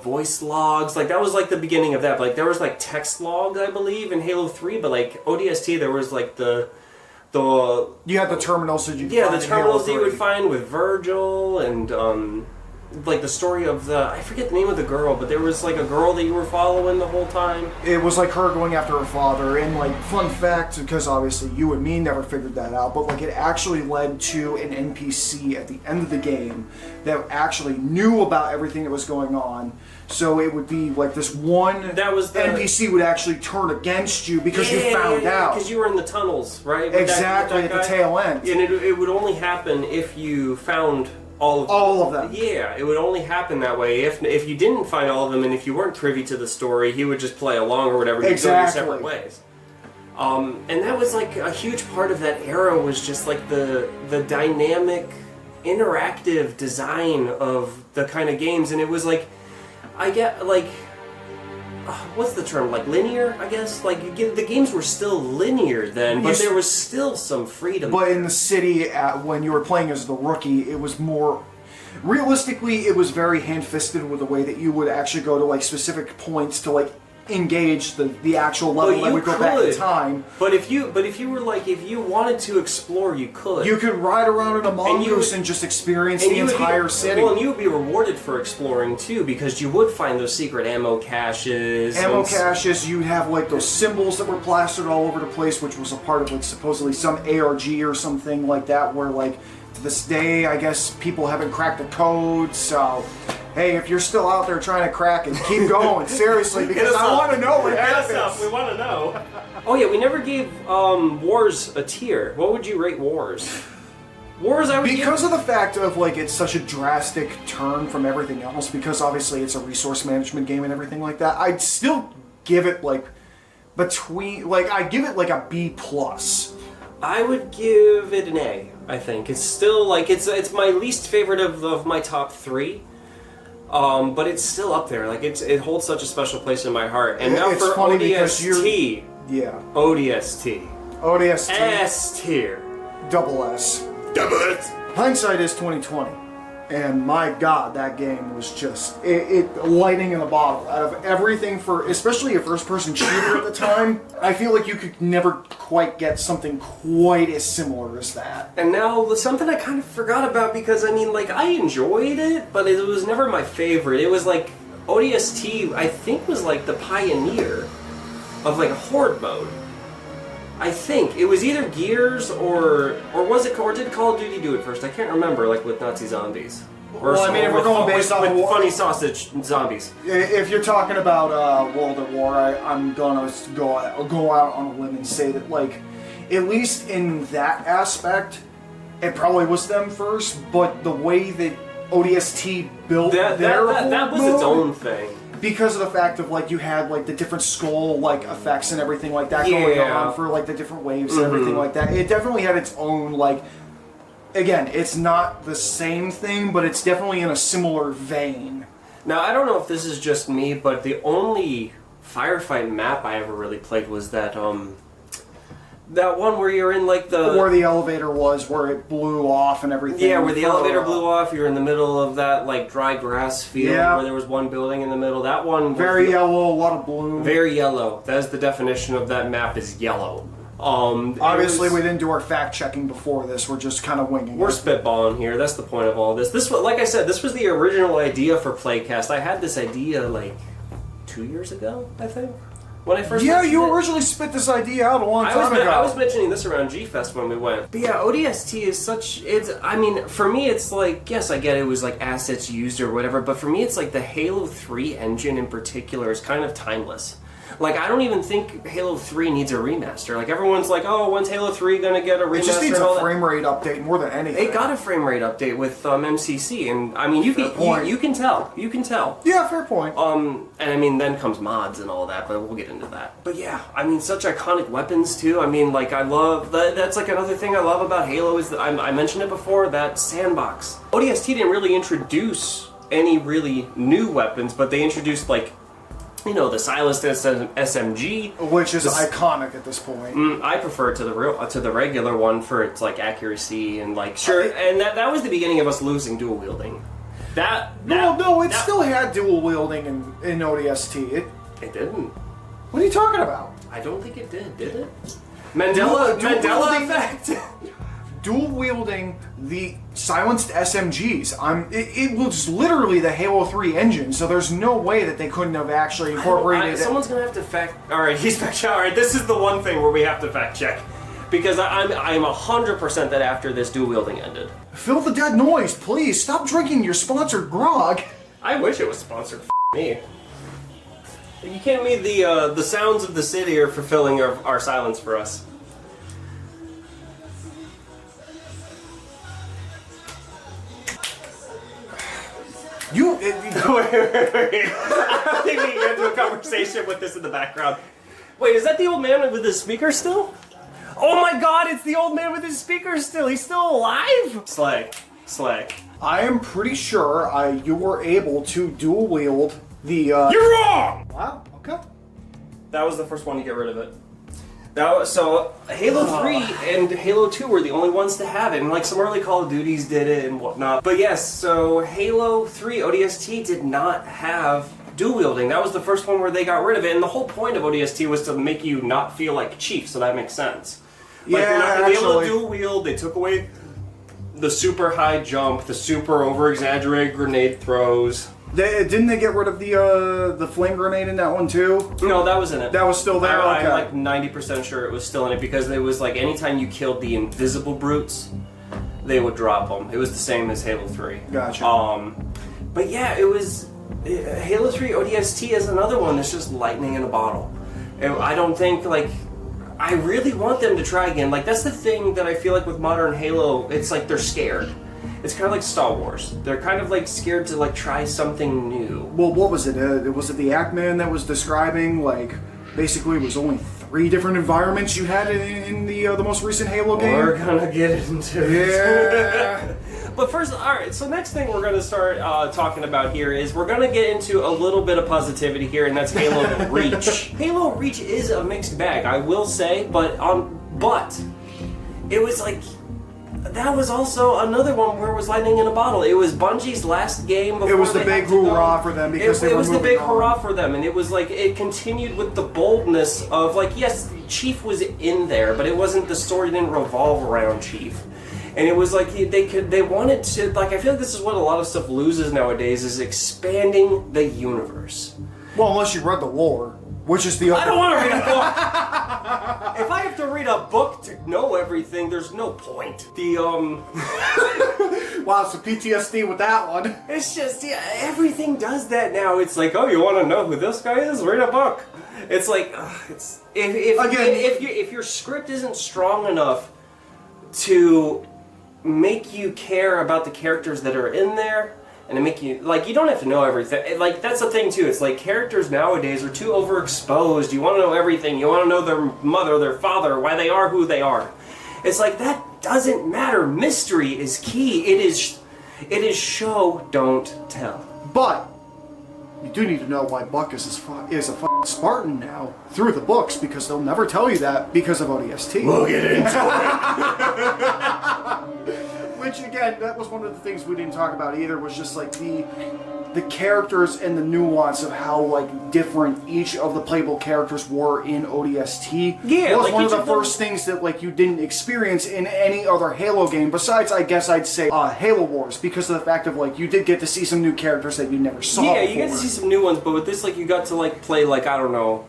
voice logs. Like, that was like the beginning of that. Like, there was like text logs, I believe, in Halo 3, but like ODST, there was like the you had the terminals that you the terminals that you would find with Virgil, and like the story of I forget the name of the girl, but there was like a girl that you were following the whole time. It was like her going after her father, and like, fun fact, because obviously you and me never figured that out, but like, it actually led to an NPC at the end of the game that actually knew about everything that was going on. So it would be like this one NPC would actually turn against you because you found out. Because you were in the tunnels, right? Exactly, at the tail end. And it would only happen if you found all of them. Yeah, it would only happen that way. If you didn't find all of them, and if you weren't privy to the story, he would just play along or whatever. You'd go your separate ways. And that was like a huge part of that era, was just like the dynamic, interactive design of the kind of games. And it was like, I get like, what's the term? Like linear, I guess. Like the games were still linear then, but there was still some freedom. But in the city, when you were playing as the rookie, it was more. Realistically, it was very hand-fisted with the way that you would actually go to like specific points to like engage the actual level that would go back in time. But if you were like, if you wanted to explore, you could. You could ride around in a mongoose and just experience the entire city. Well, and you would be rewarded for exploring too, because you would find those secret ammo caches. You'd have like those symbols that were plastered all over the place, which was a part of like supposedly some ARG or something like that, where like to this day, I guess people haven't cracked the code, so hey, if you're still out there trying to crack it, keep going, seriously, because I want to know what happens. We want to know. Oh yeah, we never gave Wars a tier. What would you rate Wars? Wars, I would because of the fact of like it's such a drastic turn from everything else, because obviously it's a resource management game and everything like that, I'd still give it like I'd give it like a B+. I would give it an A, I think. It's still like, it's my least favorite of my top 3. But it's still up there. Like it holds such a special place in my heart. And now for ODST. Yeah. ODST. S tier. Double S. Double S. Hindsight is 2020, and my God, that game was just lightning in a bottle. Out of everything, especially a first-person shooter at the time, I feel like you could never quite get something quite as similar as that. And now something I kind of forgot about, because I mean, like, I enjoyed it, but it was never my favorite. It was like ODST, I think, was like the pioneer of like horde mode. I think it was either Gears or did Call of Duty do it first? I can't remember. Like with Nazi zombies. Well, I mean, if we're going based off with funny sausage zombies. If you're talking about World at War, I'm gonna go out on a limb and say that, like, at least in that aspect, it probably was them first. But the way that ODST built that was its own thing. Because of the fact of like you had like the different skull like effects and everything like that going on for like the different waves and everything like that. It definitely had its own like. Again, it's not the same thing, but it's definitely in a similar vein. Now I don't know if this is just me, but the only firefight map I ever really played was that one where you're in like where the elevator was, where it blew off and everything. Yeah, where the elevator blew off. You're in the middle of that like dry grass field where there was one building in the middle. That one very yellow, a lot of bloom. Very yellow. That is the definition of that map, is yellow. Obviously, we didn't do our fact checking before this. We're just kind of winging it. We're spitballing here. That's the point of all this. This was, like I said, this was the original idea for Playcast. I had this idea like 2 years ago, I think. when I first Yeah, mentioned you it. originally spit this idea out a long time ago. I was mentioning this around G-Fest when we went. But yeah, ODST is such... I mean, for me, it's like... Yes, I get it was like assets used or whatever, but for me, it's like the Halo 3 engine in particular is kind of timeless. Like, I don't even think Halo 3 needs a remaster. Like, everyone's like, oh, when's Halo 3 gonna get a remaster? It just needs and all a that? frame rate update more than anything. It got a frame rate update with MCC, and I mean, you can tell. You can tell. Yeah, fair point. And I mean, then comes mods and all that, but we'll get into that. But yeah, I mean, such iconic weapons too. I mean, like, I love that. That's like another thing I love about Halo is that I mentioned it before, that sandbox. ODST didn't really introduce any really new weapons, but they introduced like, you know, the silenced SMG, which is iconic at this point. I prefer it to the regular one for its like accuracy and like and that was the beginning of us losing dual wielding. No, it still had dual wielding in ODST. It didn't. What are you talking about? I don't think it did it? Mandela effect. Dual wielding the silenced SMGs. It was literally the Halo 3 engine, so there's no way that they couldn't have actually incorporated it. Someone's gonna have to fact. All right, he's fact check. All right, this is the one thing where we have to fact check, because I'm 100% that after this dual wielding ended. Fill the dead noise, please. Stop drinking your sponsored grog. I wish it was sponsored. Me. You can't mean the sounds of the city are fulfilling our silence for us. Wait. I think we can get into a conversation with this in the background. Wait, is that the old man with his speaker still? Oh my god, it's the old man with his speaker still. He's still alive? Slay. I am pretty sure you were able to dual wield the... You're wrong! Wow, okay. That was the first one to get rid of it. So Halo 3 and Halo 2 were the only ones to have it, and like some early Call of Duties did it and whatnot. But yes, so Halo 3 ODST did not have dual wielding. That was the first one where they got rid of it, and the whole point of ODST was to make you not feel like Chief, so that makes sense. Like, yeah, you're not gonna be able to dual wield. They took away the super high jump, the super over exaggerated grenade throws. Didn't they get rid of the flame grenade in that one too? No, that was in it. That was still there? Okay. I'm like 90% sure it was still in it, because it was like anytime you killed the invisible brutes, they would drop them. It was the same as Halo 3. Gotcha. But yeah, it was... Halo 3 ODST is another one that's just lightning in a bottle. I don't think, like... I really want them to try again. Like, that's the thing that I feel like with modern Halo, it's like they're scared. It's kind of like Star Wars. They're kind of like scared to like try something new. Well, what was it? Was it the Ackman that was describing like basically it was only 3 different environments you had in the most recent Halo game? We're gonna get into it. Yeah. But first, all right. So next thing we're gonna start talking about here is we're gonna get into a little bit of positivity here, and that's Halo Reach. Halo Reach is a mixed bag, I will say, but it was like. That was also another one where it was lightning in a bottle. It was Bungie's last game before it was the they big had to hurrah go. for them because they were was the big moving on. hurrah for them, and it was like it continued with the boldness of like yes, Chief was in there, but it wasn't the story didn't revolve around Chief, and it was like they wanted to like I feel like this is what a lot of stuff loses nowadays is expanding the universe. Well, unless you read the lore. Which is the other... I don't want to read a book. If I have to read a book to know everything, there's no point. Wow, some PTSD with that one. It's just, yeah, everything does that now. It's like, oh, you want to know who this guy is? Read a book. It's like, it's if your script isn't strong enough to make you care about the characters that are in there, and to make you, like, you don't have to know everything. Like, that's the thing, too. It's like characters nowadays are too overexposed. You want to know everything. You want to know their mother, their father, why they are who they are. It's like, that doesn't matter. Mystery is key. It is show, don't tell. But you do need to know why Buck is a fucking Spartan now through the books, because they'll never tell you that because of ODST. We'll get into it. Which again, that was one of the things we didn't talk about either. Was just like the characters and the nuance of how like different each of the playable characters were in ODST. Yeah, it was like one of each the of them- first things that like you didn't experience in any other Halo game. Besides, I guess I'd say Halo Wars, because of the fact of like you did get to see some new characters that you never saw. Yeah, before. you get to see some new ones, but with this, like, you got to like play like I don't know,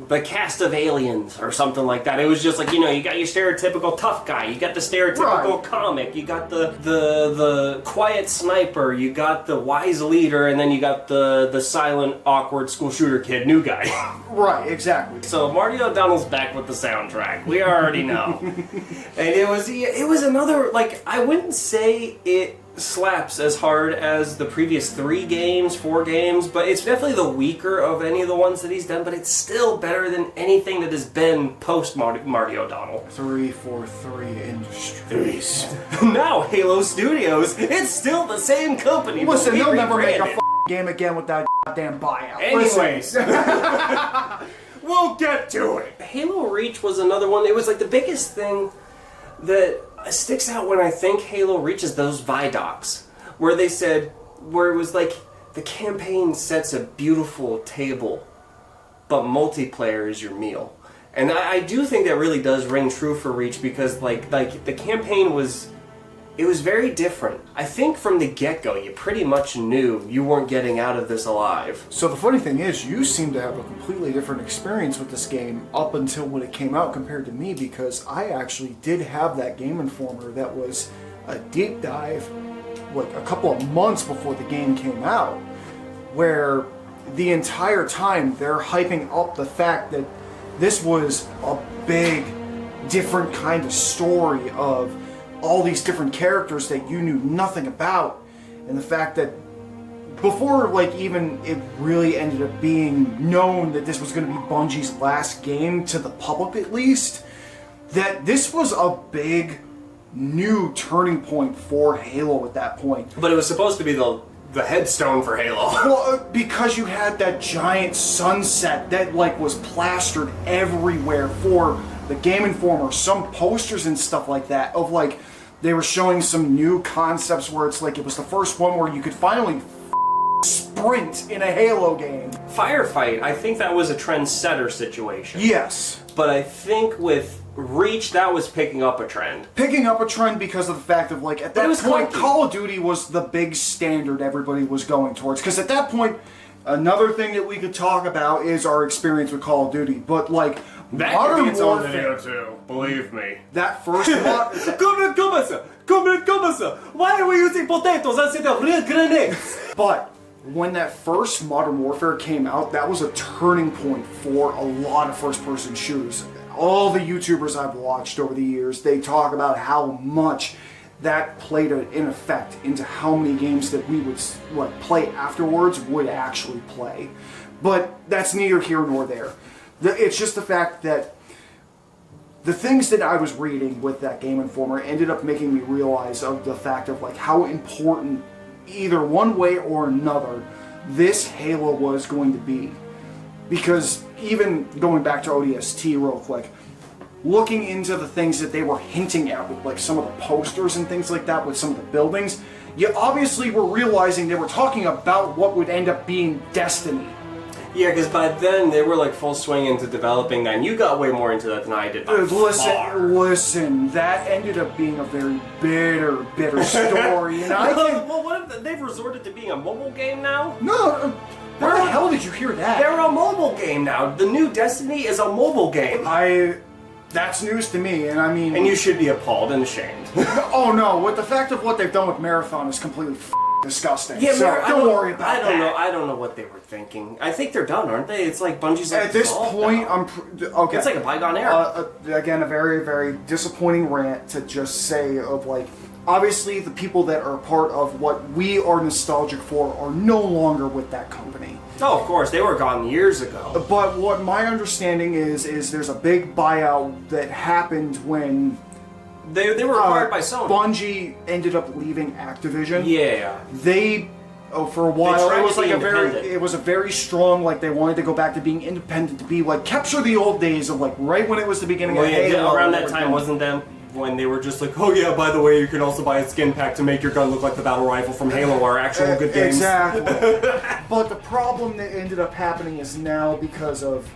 the cast of aliens or something like that. It was just like, you know, you got your stereotypical tough guy, you got the stereotypical comic, you got the quiet sniper, you got the wise leader, and then you got the silent, awkward school shooter kid, new guy. Right, exactly. So Marty O'Donnell's back with the soundtrack. We already know. And it was another, like, I wouldn't say it slaps as hard as the previous 4 games, but it's definitely the weaker of any of the ones that he's done, but it's still better than anything that has been post Marty O'Donnell. 343 Industries. Now Halo Studios, it's still the same company. Listen, but they'll never make a rebranded. game again with that goddamn buyout. Anyways. We'll get to it. Halo Reach was another one. It was like the biggest thing that sticks out when I think Halo Reach is those Vidocs, where it was like, the campaign sets a beautiful table, but multiplayer is your meal. And I do think that really does ring true for Reach, because like the campaign was very different. I think from the get-go, you pretty much knew you weren't getting out of this alive. So the funny thing is, you seem to have a completely different experience with this game up until when it came out compared to me, because I actually did have that Game Informer that was a deep dive like a couple of months before the game came out, where the entire time they're hyping up the fact that this was a big, different kind of story of all these different characters that you knew nothing about, and the fact that before like even it really ended up being known that this was going to be Bungie's last game to the public, at least, that this was a big new turning point for Halo at that point. But it was supposed to be the headstone for Halo. Well, because you had that giant sunset that like was plastered everywhere for the Game Informer, some posters and stuff like that of like, they were showing some new concepts where it's like, it was the first one where you could finally sprint in a Halo game. Firefight, I think that was a trendsetter situation. Yes. But I think with Reach, that was picking up a trend. Picking up a trend because of the fact of like, at that point, Call of Duty was the big standard everybody was going towards. Because at that point, another thing that we could talk about is our experience with Call of Duty. But like, that Modern could be its own Warfare, video too, believe me. that first one... Why are we using potatoes instead of real grenades? But when that first Modern Warfare came out, that was a turning point for a lot of first-person shooters. All the YouTubers I've watched over the years, they talk about how much that played in effect into how many games that we would like play afterwards would actually play. But that's neither here nor there. It's just the fact that the things that I was reading with that Game Informer ended up making me realize of the fact of like how important, either one way or another, this Halo was going to be. Because even going back to ODST real quick, looking into the things that they were hinting at with like some of the posters and things like that with some of the buildings, you obviously were realizing they were talking about what would end up being Destiny. Yeah, because by then they were like full swing into developing that, and you got way more into that than I did. Listen, that ended up being a very bitter story. And I can... Well, what if they've resorted to being a mobile game now? No, where the hell did you hear that? They're a mobile game now. The new Destiny is a mobile game. That's news to me, and I mean... And you should be appalled and ashamed. Oh no, with the fact of what they've done with Marathon is completely disgusting. Yeah, so don't worry about I don't that. know. I don't know what they were thinking. I think they're done, aren't they? It's like Bungie's like At this point, now. okay. It's like a bygone era. Again, a very, very disappointing rant to just say of like, obviously the people that are part of what we are nostalgic for are no longer with that company. Oh, of course, they were gone years ago. But what my understanding is there's a big buyout that happened when They were acquired by Sony. Bungie ended up leaving Activision. Yeah. They, for a while, tried it was to be like independent. it was a very strong, like they wanted to go back to being independent, to be like capture the old days of like right when it was the beginning Well, of yeah, Halo. around that time, wasn't them when they were just like, oh yeah, by the way, you can also buy a skin pack to make your gun look like the battle rifle from Halo or actual good games. Exactly. But the problem that ended up happening is now because of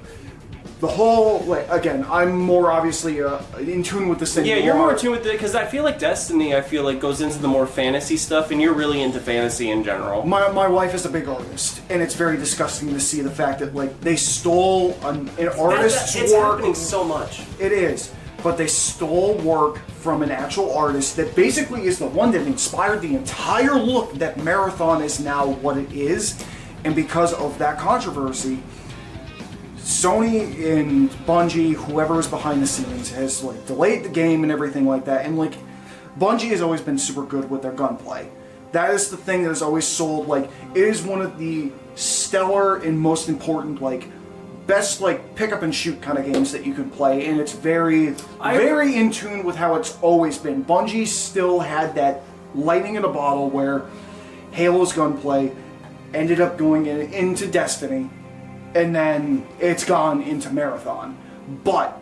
the whole, like, again, I'm more obviously in tune with this thing. Yeah, you're more in tune with it, because I feel like Destiny, goes into the more fantasy stuff, and you're really into fantasy in general. My wife is a big artist, and it's very disgusting to see the fact that, like, they stole an artist's It's work. happening so much. It is. But they stole work from an actual artist that basically is the one that inspired the entire look that Marathon is now what it is. And because of that controversy, Sony and Bungie, whoever is behind the scenes, has like delayed the game and everything like that. And like, Bungie has always been super good with their gunplay. That is the thing that has always sold. Like, it is one of the stellar and most important, like, best like pick up and shoot kind of games that you can play, and it's very in tune with how it's always been. Bungie still had that lightning in a bottle where Halo's gunplay ended up going into Destiny, and then it's gone into Marathon. But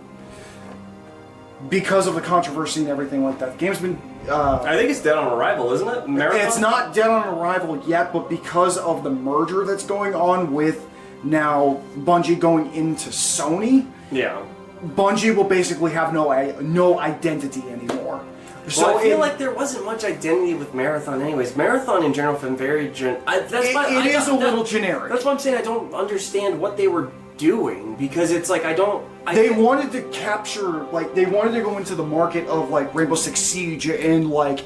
because of the controversy and everything like that, the game's been I think it's dead on arrival, isn't it? Marathon? it's not dead on arrival yet, but because of the merger that's going on with now Bungie going into Sony, Yeah. Bungie will basically have no identity anymore. So Well, I feel like there wasn't much identity with Marathon anyways. Marathon in general been very it is a little generic. That's why I'm saying I don't understand what they were doing, because it's like They wanted to capture, like, they wanted to go into the market of, like, Rainbow Six Siege and, like,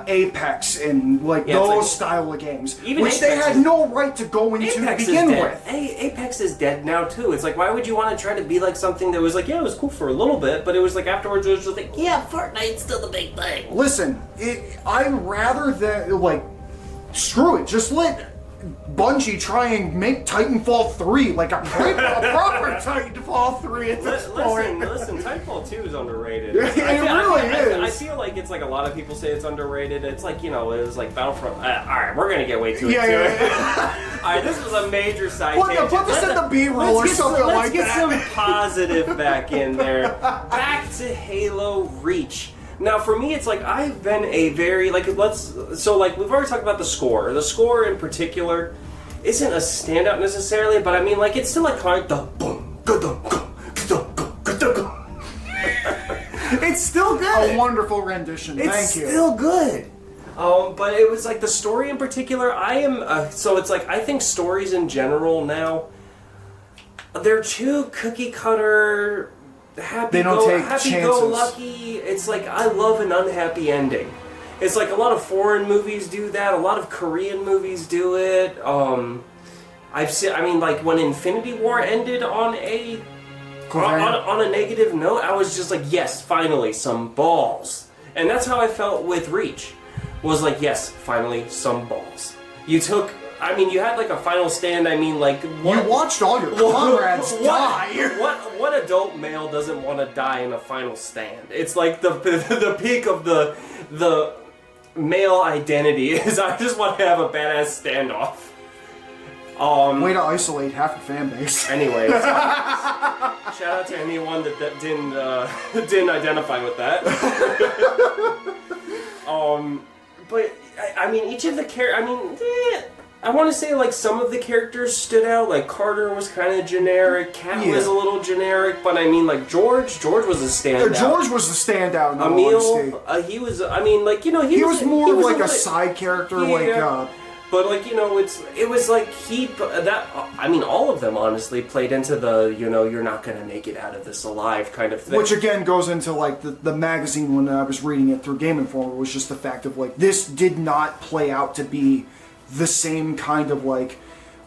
Apex and, like, Yeah, it's those like- style of games, Even which they Apex had is- no right to go into to Apex is begin dead. with. Apex is dead now too. It's like, why would you want to try to be like something that was like, yeah, it was cool for a little bit, but it was like afterwards it was just like, yeah, Fortnite's still the big thing. Listen, I'd rather than, like, screw it, just let Bungie try and make Titanfall 3 like a proper Titanfall 3 at this point. Listen, Titanfall 2 is underrated. It really is. I feel like it's like a lot of people say it's underrated. It's like, you know, it was like Battlefront. Alright, we're gonna get way too into it. Alright, this was a major side tangent. Put this in the B-roll or something like that. Let's get some positive back in there. Back to Halo Reach. Now, for me, it's like I've been a very we've already talked about the score. The score in particular isn't a standout necessarily, but I mean, like, it's still like kind of the boom, it's still good. A wonderful rendition. It's Thank you. still good. But it was like the story in particular. So it's like I think stories in general now, they're too cookie cutter. They don't take happy-go-lucky. It's like, I love an unhappy ending. It's like a lot of foreign movies do that. A lot of Korean movies do it. I've seen. I mean, like when Infinity War ended on a negative note, I was just like, yes, finally, some balls. And that's how I felt with Reach. Was like, yes, finally, some balls. You had like a final stand. I mean, like, You watched all your comrades die. What adult male doesn't want to die in a final stand? It's like the peak of the male identity is I just want to have a badass standoff. Way to isolate half your fan base. Anyways, shout out to anyone that didn't identify with that. But I mean, each of the I want to say, like, some of the characters stood out. Like, Carter was kind of generic. Kat was a little generic. But, I mean, like, George was a standout. George was the standout in all Emil, honesty. he was, I mean, like, you know, He was more like a side character, But, like, you know, it was like all of them, honestly, played into the, you know, you're not going to make it out of this alive kind of thing. Which, again, goes into, like, the magazine when I was reading it through Game Informer was just the fact of, like, this did not play out to be the same kind of, like,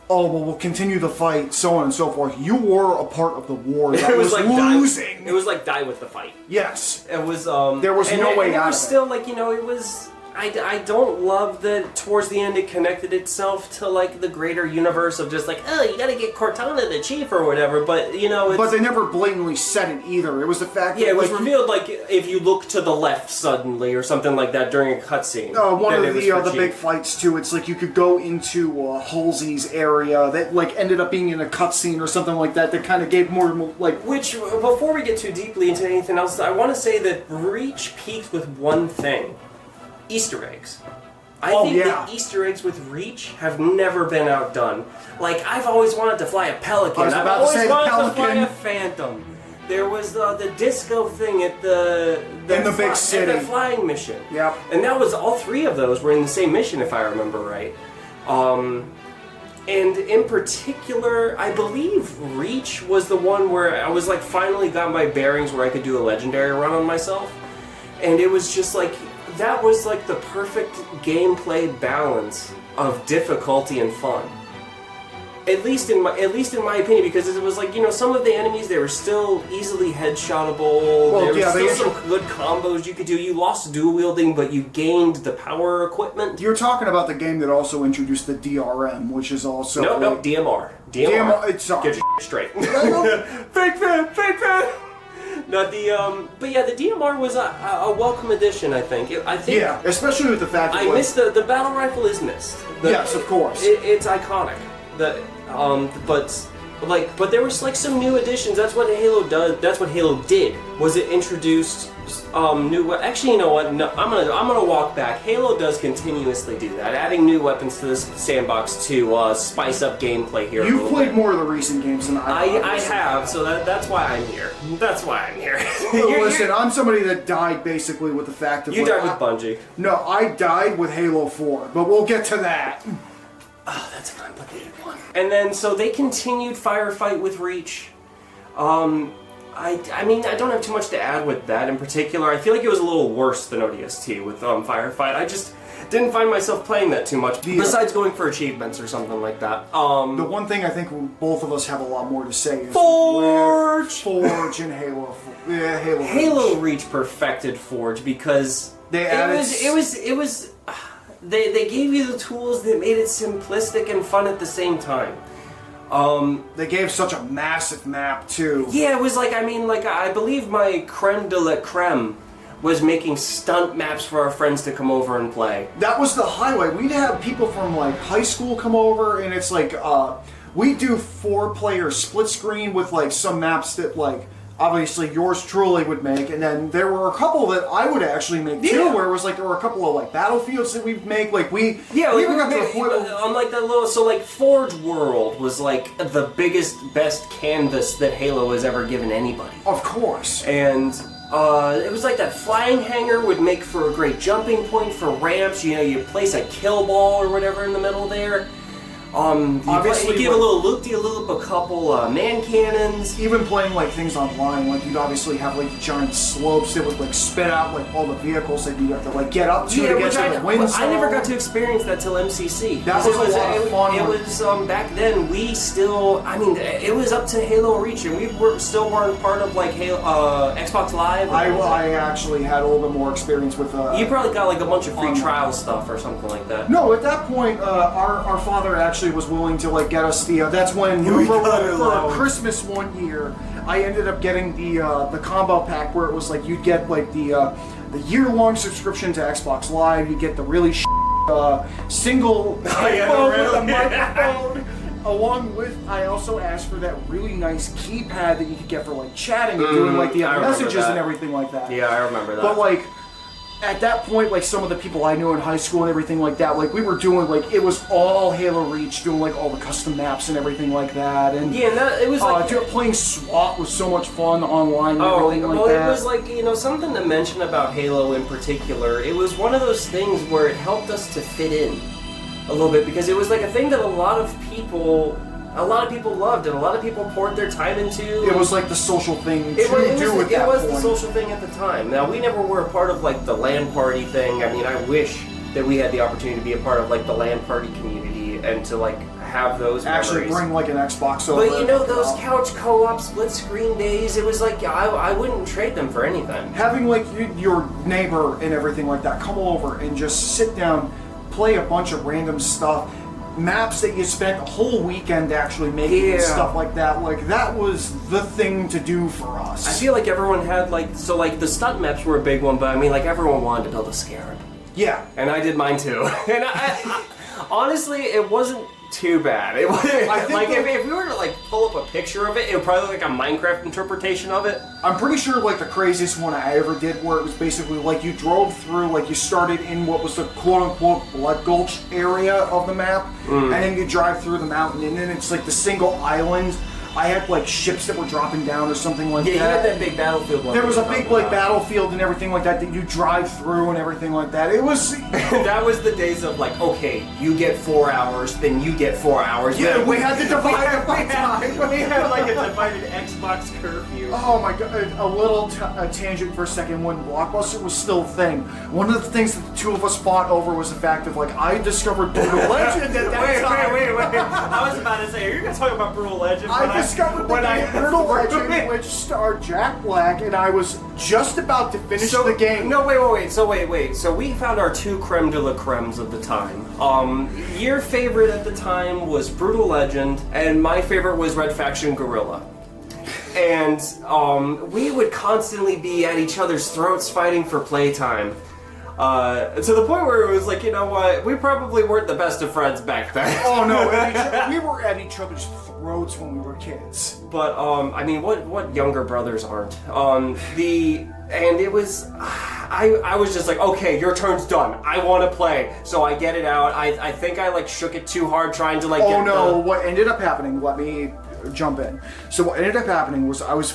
oh, well, we'll continue the fight, so on and so forth. You were a part of the war that was like losing. It was like die with the fight. Yes. It was, there was no way out of it. Still, like, you know, it was... I don't love that towards the end it connected itself to, like, the greater universe of just like, oh, you gotta get Cortana the chief or whatever, but, you know, But they never blatantly said it either. It was the fact that... Yeah, it was revealed, like, if you look to the left suddenly or something like that during a cutscene. One of the big fights, too, it's like you could go into Halsey's area that, like, ended up being in a cutscene or something like that kind of gave more, like... Which, before we get too deeply into anything else, I want to say that Reach peaked with one thing. Easter eggs. I think the Easter eggs with Reach have never been outdone. Like, I've always wanted to fly a Pelican. I've always wanted to fly a Phantom. There was the disco thing at the big city. At the flying mission. Yep. And that was all three of those were in the same mission, if I remember right. And in particular, I believe Reach was the one where I was like finally got my bearings where I could do a legendary run on myself. And it was just like, that was like the perfect gameplay balance of difficulty and fun. At least in my opinion, because it was like, you know, some of the enemies, they were still easily headshotable. There were still some good combos you could do. You lost dual wielding, but you gained the power equipment. You're talking about the game that also introduced the DRM, which is also no, DMR. It's sorry. Get your straight. Fake fan. No, but yeah, the DMR was a welcome addition. I think. Yeah, especially with the fact that I missed the battle rifle is missed. Yes, of course. It's iconic. But there was like some new additions. That's what Halo does. That's what Halo did. Was it introduced new? Actually, you know what? No, I'm gonna walk back. Halo does continuously do that, adding new weapons to this sandbox to spice up gameplay here. You've played more of the recent games than I have, so that's why I'm here. That's why I'm here. Listen, I'm somebody that died basically with the fact that you died with Bungie. No, I died with Halo 4, but we'll get to that. Oh, that's a complicated one. And then, so they continued Firefight with Reach. I mean, I don't have too much to add with that in particular. I feel like it was a little worse than ODST with Firefight. I just didn't find myself playing that too much, besides going for achievements or something like that. The one thing I think both of us have a lot more to say is Forge and Halo. Yeah, Halo Reach perfected Forge because they added it was. They gave you the tools that made it simplistic and fun at the same time. They gave such a massive map too. Yeah, it was like, I believe my creme de la creme was making stunt maps for our friends to come over and play. That was the highlight. We'd have people from like high school come over, and it's like we do 4-player split screen with like some maps that like obviously yours truly would make, and then there were a couple that I would actually make too, where it was like there were a couple of like battlefields that we'd make, like we even got to the point on like that little, so like Forge World was like the biggest, best canvas that Halo has ever given anybody. Of course. And it was like that flying hangar would make for a great jumping point for ramps. You know, you place a kill ball or whatever in the middle there. Obviously, you give a little loop-de-loop, a couple man cannons. Even playing like things online, like you'd obviously have like giant slopes that would like spit out like all the vehicles that you have to like get up to get to the wind zone. I never got to experience that till MCC. That was a lot of fun. It was back then. We still, it was up to Halo Reach, and we still weren't part of like Halo, Xbox Live. I actually had a little bit more experience with. You probably got like a bunch of free trial stuff or something like that. No, at that point, our father actually was willing to like get us the. That's when for Christmas one year, I ended up getting the combo pack where it was like you'd get like the year-long subscription to Xbox Live. You get the really single headphone with a microphone. Along with, I also asked for that really nice keypad that you could get for like chatting and doing like the messages and everything like that. Yeah, I remember that. But like. At that point, like some of the people I knew in high school and everything like that, like we were doing like it was all Halo Reach, doing like all the custom maps and everything like that. And yeah, it was like playing SWAT was so much fun online. And everything like that. It was like something to mention about Halo in particular. It was one of those things where it helped us to fit in a little bit because it was like a thing that a lot of people loved and a lot of people poured their time into. It was like the social thing to do at that point. It was the social thing at the time. Now, we never were a part of like the LAN party thing. I mean, I wish that we had the opportunity to be a part of like the LAN party community and to like have those actually memories. Bring like an Xbox over. But those couch co-op split screen days, it was like I wouldn't trade them for anything. Having like your neighbor and everything like that come over and just sit down, play a bunch of random stuff. Maps that you spent a whole weekend actually making and stuff like that was the thing to do for us. I feel like everyone had the stunt maps were a big one, but everyone wanted to build a scarab. Yeah. And I did mine too. And I honestly, it wasn't too bad. It like if we were to like pull up a picture of it, it would probably look like a Minecraft interpretation of it. I'm pretty sure like the craziest one I ever did where it was basically like you drove through, like you started in what was the quote-unquote Blood Gulch area of the map, and then you drive through the mountain, and then it's like the single island. I had like ships that were dropping down or something like that. Yeah, you had that big battlefield one. There was a big like battlefield and everything like that you drive through and everything like that. It was that was the days of like, okay, you get 4 hours, then you get 4 hours. Yeah, we had to divide it by time. We had like a divided Xbox curfew. Oh my god, a little a tangent for a second. When Blockbuster was still a thing, one of the things that the two of us fought over was the fact of like I discovered Brutal Legend at that time. Wait. I was about to say, are you going to talk about Brutal Legend? I discovered the game Brutal Legend, which starred Jack Black, and I was just about to finish the game. No, wait. So we found our two creme de la cremes of the time. Your favorite at the time was Brutal Legend, and my favorite was Red Faction Guerrilla. And we would constantly be at each other's throats fighting for playtime. To the point where it was like, you know what, we probably weren't the best of friends back then. Oh no, we were at each other's throats when we were kids. But I mean, what younger brothers aren't? And it was, I was just like, okay, your turn's done. I want to play, so I get it out. I think I like shook it too hard trying to like. Oh no! What ended up happening? Let me jump in. So what ended up happening was I was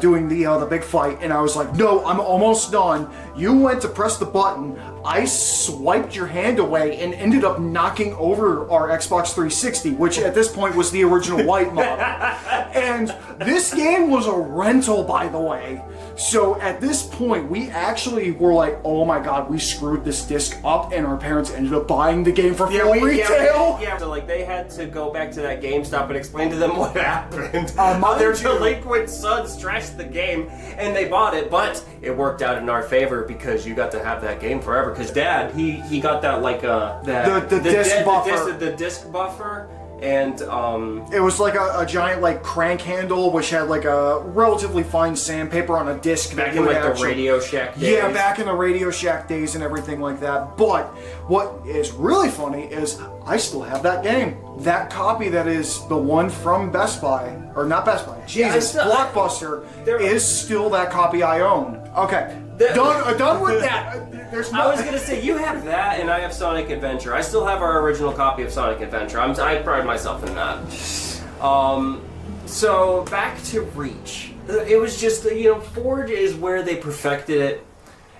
doing the big fight, and I was like, no, I'm almost done. You went to press the button. I swiped your hand away and ended up knocking over our Xbox 360, which at this point was the original white model. And this game was a rental, by the way. So at this point, we actually were like, oh my god, we screwed this disc up, and our parents ended up buying the game for full retail. Yeah, so like they had to go back to that GameStop and explain to them what happened. Their you- delinquent sons trashed the game, and they bought it, but it worked out in our favor because you got to have that game forever. Because Dad, he got that like the disc buffer. The disc buffer. And it was like a giant like crank handle which had like a relatively fine sandpaper on a disc. Back in like the Radio Shack days. Yeah, back in the Radio Shack days and everything like that. But what is really funny is I still have that game. That copy that is the one from Best Buy, or not Best Buy, Jesus, Blockbuster, is still that copy I own. Okay, done with that. I was gonna say, you have that, and I have Sonic Adventure. I still have our original copy of Sonic Adventure. I pride myself in that. So back to Reach. It was just, Forge is where they perfected it,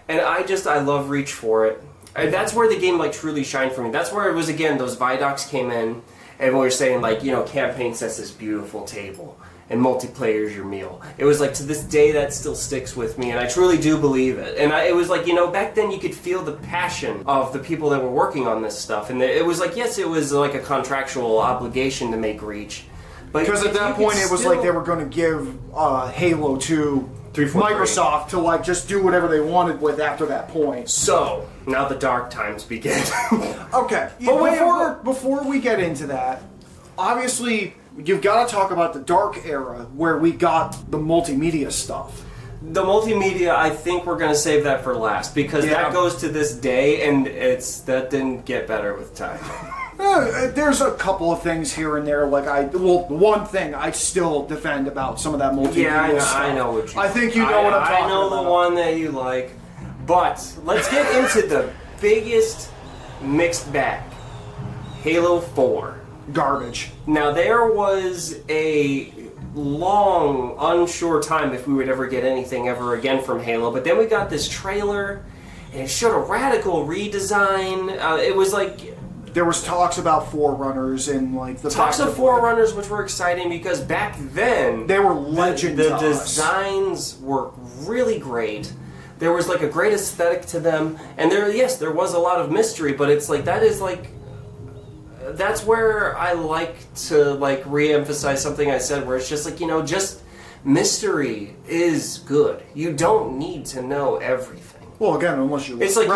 and I love Reach for it. And that's where the game like truly shined for me. That's where it was again. Those Vidocs came in, and we were saying like, campaign sets this beautiful table. And multiplayer is your meal. It was like, to this day, that still sticks with me, and I truly do believe it. And it was like, back then you could feel the passion of the people that were working on this stuff. And it was like, yes, it was like a contractual obligation to make Reach. Because at that point, it was like they were going to give Halo to Microsoft to like just do whatever they wanted with after that point. So, now the dark times begin. Okay, but before we get into that, obviously, you've got to talk about the dark era where we got the multimedia stuff. The multimedia, I think we're going to save that for last because that goes to this day, and that didn't get better with time. There's a couple of things here and there. One thing I still defend about some of that multimedia stuff. I know what you. I think you know what I'm talking about. I know the one that you like, but let's get into the biggest mixed bag: Halo 4. Garbage. Now, there was a long, unsure time if we would ever get anything ever again from Halo, but then we got this trailer, and it showed a radical redesign. It was like... There was talks about Forerunners and like the... Talks of Forerunners, which were exciting because back then... They were legends The designs were really great. There was like a great aesthetic to them, and there was a lot of mystery, but it's like, that's where I like to like re-emphasize something I said, where it's just like, just mystery is good. You don't need to know everything. Well, again, unless you it's like,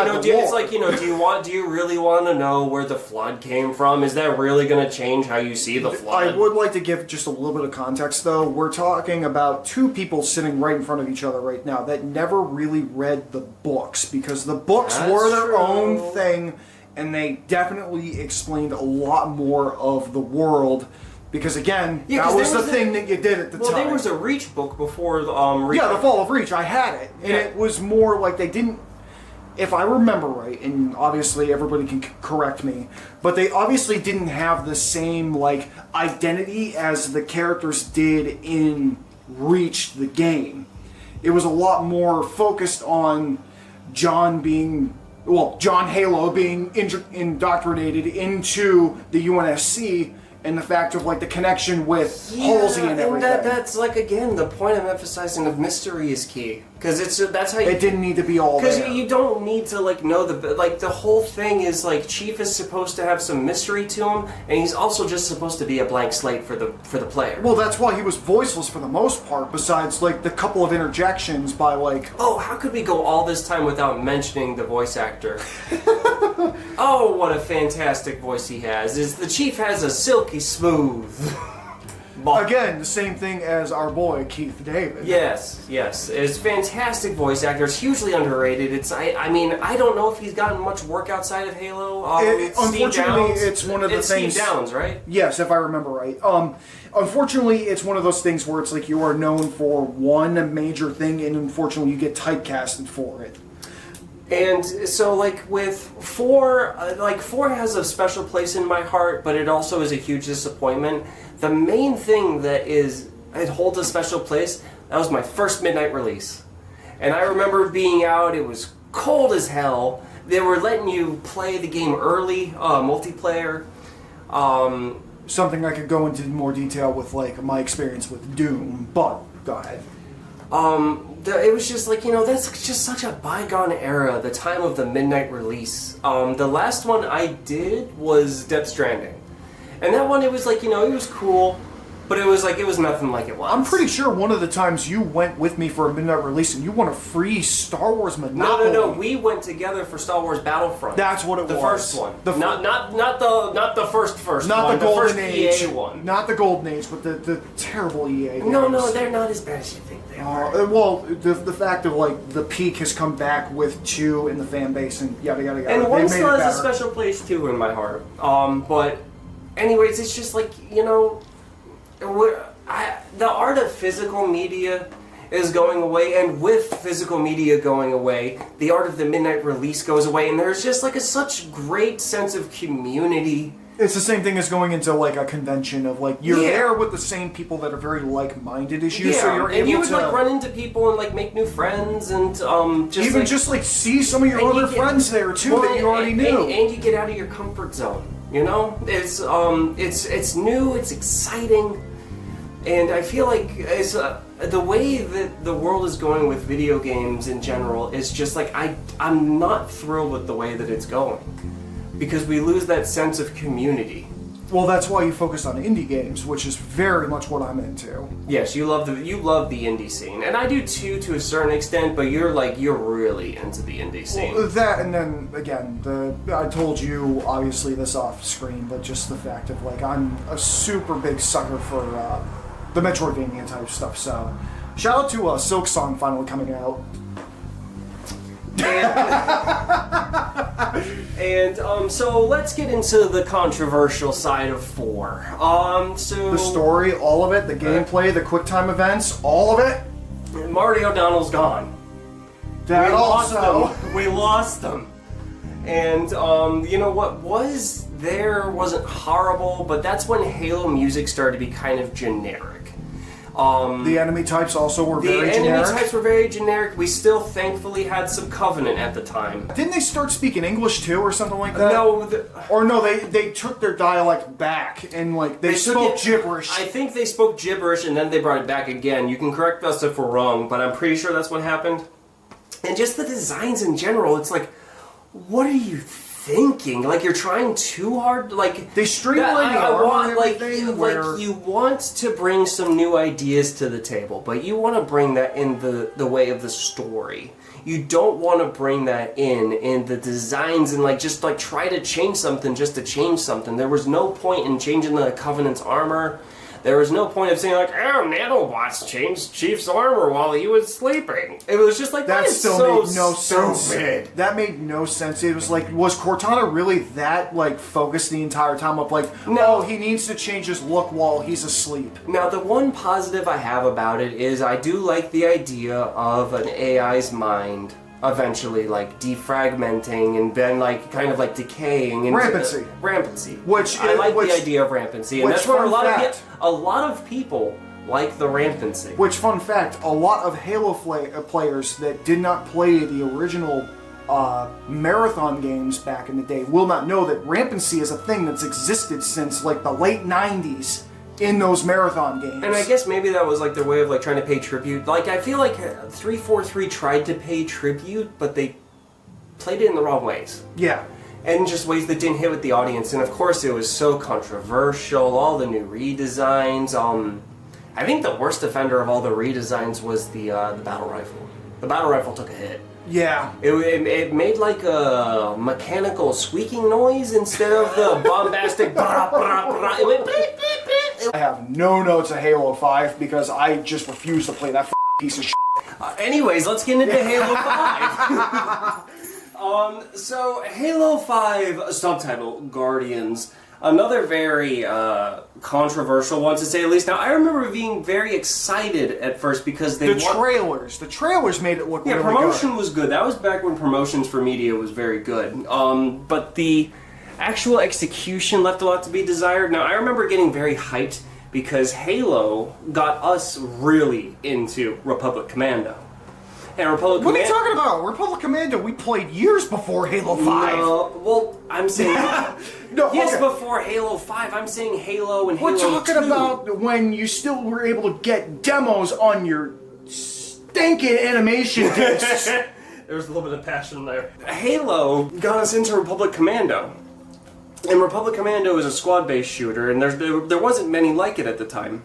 do you really want to know where the flood came from? Is that really going to change how you see the flood? I would like to give just a little bit of context, though. We're talking about two people sitting right in front of each other right now that never really read the books, because the books were their own thing. and they definitely explained a lot more of the world. Because again, that was the thing that you did at the time. Well, there was a Reach book before Reach. Yeah, the Fall of Reach. I had it, and it was more like they didn't. If I remember right, and obviously everybody can correct me, but they obviously didn't have the same like identity as the characters did in Reach, the game. It was a lot more focused on John Halo being indoctrinated into the UNSC. And the fact of like the connection with Halsey and everything. And that's like again the point I'm emphasizing of mystery is key because that's how you. It didn't need to be all there. Because you don't need to like know the whole thing is like Chief is supposed to have some mystery to him, and he's also just supposed to be a blank slate for the player. Well, that's why he was voiceless for the most part. Besides like the couple of interjections by like. Oh, how could we go all this time without mentioning the voice actor? Oh, what a fantastic voice he has! The Chief has a silky smooth. Again, the same thing as our boy Keith David. Yes, it's fantastic voice actor. It's hugely underrated. I mean, I don't know if he's gotten much work outside of Halo. Unfortunately, it's one of the things. Steve Downes, right? Yes, if I remember right. Unfortunately, it's one of those things where it's like you are known for one major thing, and unfortunately, you get typecasted for it. And so, like, with 4, 4 has a special place in my heart, but it also is a huge disappointment. The main thing it holds a special place, that was my first midnight release. And I remember being out, it was cold as hell. They were letting you play the game early, multiplayer. Something I could go into more detail with, like, my experience with Doom, but go ahead. It was just like, that's just such a bygone era, the time of the midnight release. The last one I did was Death Stranding. And that one, it was like, it was cool, but it was like, it was nothing like it was. I'm pretty sure one of the times you went with me for a midnight release and you won a free Star Wars Monopoly. No, we went together for Star Wars Battlefront. That's what it was. The first one. Not the first not one. The Golden first Age EA one. Not the Golden Age, but the terrible EA games. No, they're not as bad as you think they are. Well, the fact of like the peak has come back with 2 in the fan base and yada yada yada. And one still has a special place too in my heart. But anyways, it's just like, the art of physical media is going away, and with physical media going away, the art of the midnight release goes away, and there's just like such great sense of community. It's the same thing as going into like a convention of like you're there with the same people that are very like-minded as you, so you're able to. And you would like run into people and like make new friends and just like see some of your other friends there too that you already knew. And you get out of your comfort zone. It's new, it's exciting. And I feel like the way that the world is going with video games in general is just like I'm not thrilled with the way that it's going because we lose that sense of community. Well, that's why you focus on indie games, which is very much what I'm into. Yes, you love the indie scene, and I do too to a certain extent. But you're really into the indie scene. Well, that, and then again, I told you obviously this off screen, but just the fact of like I'm a super big sucker for the Metroidvania type stuff. So, shout out to Silksong finally coming out. So let's get into the controversial side of 4. The story, all of it, the gameplay, the QuickTime events, all of it. Marty O'Donnell's gone. That we lost them. And what was there wasn't horrible, but that's when Halo music started to be kind of generic. The enemy types also were very generic. The enemy types were very generic. We still thankfully had some Covenant at the time. Didn't they start speaking English too, or something like that? No. They took their dialect back and like they spoke gibberish. I think they spoke gibberish and then they brought it back again. You can correct us if we're wrong, but I'm pretty sure that's what happened. And just the designs in general, it's like, what are you thinking? Like you're trying too hard. Like they streamline the armor and everything. Like you want to bring some new ideas to the table, but you want to bring that in the way of the story. You don't want to bring that in the designs and just try to change something just to change something. There was no point in changing the Covenant's armor. There was no point of saying like, "Oh, nanobots changed Chief's armor while he was sleeping." It was just like That is still so made no sense. stupid. That made no sense. It was like, was Cortana really that like focused the entire time of like, No. oh, he needs to change his look while he's asleep? Now, the one positive I have about it is I do like the idea of an AI's mind eventually like defragmenting and then like kind of like decaying into Rampancy. Rampancy. Which I like which- the idea of rampancy, and which, that's where fun fact- a lot of people like the rampancy. Which, fun fact, a lot of Halo players that did not play the original marathon games back in the day will not know that rampancy is a thing that's existed since like the late 90s in those marathon games. And I guess maybe that was like their way of like trying to pay tribute. Like I feel like 343 tried to pay tribute, but they played it in the wrong ways. Yeah. And just ways that didn't hit with the audience. And of course it was so controversial, all the new redesigns. I think the worst offender of all the redesigns was the battle rifle. The battle rifle took a hit. Yeah. It made like a mechanical squeaking noise instead of the bombastic brah, brah, brah. It went bleep, bleep, bleep. I have no notes of Halo 5 because I just refuse to play that piece of shit. Anyways, let's get into Halo 5. So Halo 5 subtitle Guardians, another very controversial one to say the least. Now I remember being very excited at first because The trailers made it look yeah, really promotion good. was good. That was back when promotions for media was very good. But the actual execution left a lot to be desired. Now I remember getting very hyped because Halo got us really into Republic Commando. And Republic What are you Commando. talking about? Republic Commando, we played years before Halo 5. No, well, I'm saying No, yes, okay. before Halo 5. I'm saying Halo and Halo We're talking 2. about when you still were able to get demos on your stinking animation discs. There was a little bit of passion there. Halo got us into Republic Commando. And Republic Commando is a squad-based shooter, and there wasn't many like it at the time.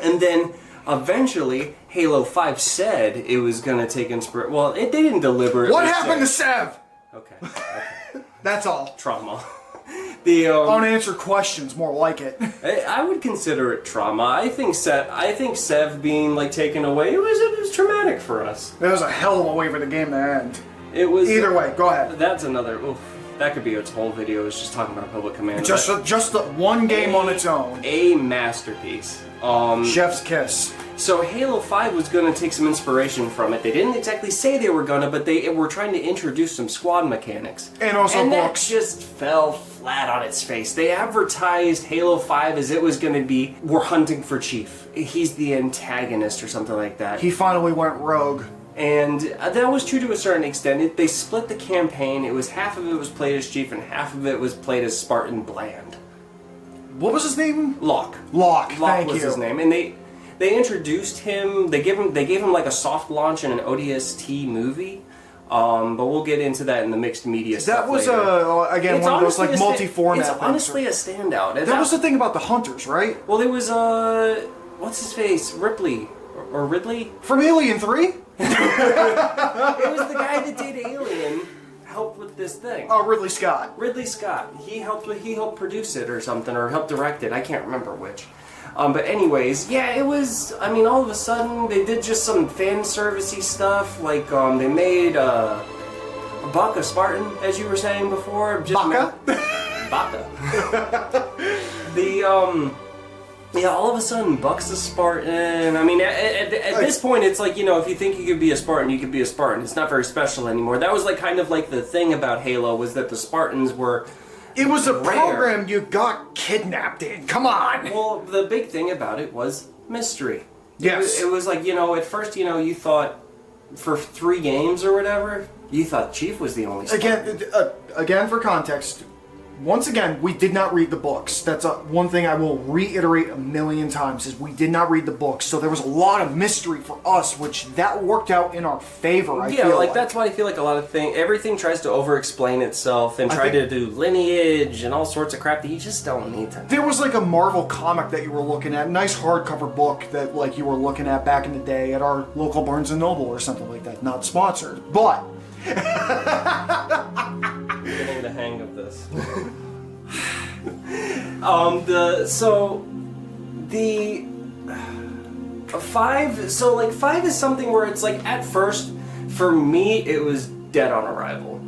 And then, eventually, Halo 5 said it was going to take inspiration. Well, they didn't deliberately What happened to Sev? Okay. That's all. Trauma. The Unanswered questions, more like it. I would consider it trauma. I think Sev being like taken away, it was traumatic for us. That was a hell of a way for the game to end. It was Either way, go ahead. That's another. Oof, that could be its whole video. Is just talking about Republic Commando. Just the one game on its own. A masterpiece. Chef's kiss. So Halo 5 was going to take some inspiration from it. They didn't exactly say they were gonna, but they were trying to introduce some squad mechanics. And also that books. just fell flat on its face. They advertised Halo 5 as it was going to be, we're hunting for Chief. He's the antagonist or something like that. He finally went rogue. And that was true to a certain extent. They split the campaign. It was half of it was played as Chief and half of it was played as Spartan Bland. What was his name? Locke. Locke, thank was you. his name. And they introduced him. They gave him like a soft launch in an ODST movie. But we'll get into that in the mixed media stuff That was later. again It's one of those honestly like a sta- multi-format It's things. honestly a standout. That was the thing about the Hunters, right? Well, there was what's his face? Ripley or Ridley? From Alien 3? It was the guy that did Alien. Helped with this thing. Oh, Ridley Scott. Ridley Scott. He helped produce it or something, or helped direct it. I can't remember which. But anyways, yeah, it was. I mean, all of a sudden they did just some fan servicey stuff. Like they made Buck a Spartan, as you were saying before. Baka? Baka. Yeah, all of a sudden, Buck's a Spartan. I mean, at this point, it's like, you know, if you think you could be a Spartan, you could be a Spartan. It's not very special anymore. That was like kind of like the thing about Halo was that the Spartans were. It was a rare. program you got kidnapped in. Come on. Well, the big thing about it was mystery. Yes. It was like, you know, at first, you know, you thought for 3 games or whatever, you thought Chief was the only Spartan. Again, for context, once again, we did not read the books. That's one thing I will reiterate a million times, is we did not read the books. So there was a lot of mystery for us, which that worked out in our favor, I feel like. That's why I feel like a lot of everything tries to over-explain itself and try to do lineage and all sorts of crap that you just don't need to. There was like a Marvel comic that you were looking at, nice hardcover book that like you were looking at back in the day at our local Barnes & Noble or something like that. Not sponsored, but... I'm getting the hang of this. The 5, so like 5 is something where it's like at first, for me, it was dead on arrival.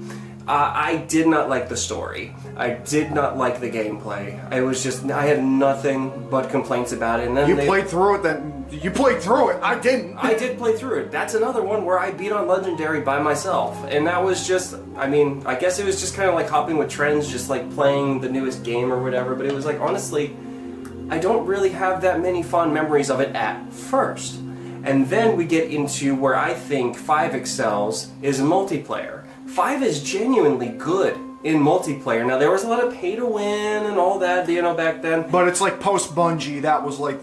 I did not like the story. I did not like the gameplay. I had nothing but complaints about it. And then played through it then. You played through it. I didn't. I did play through it. That's another one where I beat on Legendary by myself. And that was just, I mean, I guess it was just kind of like hopping with trends, just like playing the newest game or whatever. But it was like, honestly, I don't really have that many fond memories of it at first. And then we get into where I think 5 excels is multiplayer. 5 is genuinely good in multiplayer. Now, there was a lot of pay to win and all that, back then. But it's like post Bungie, that was like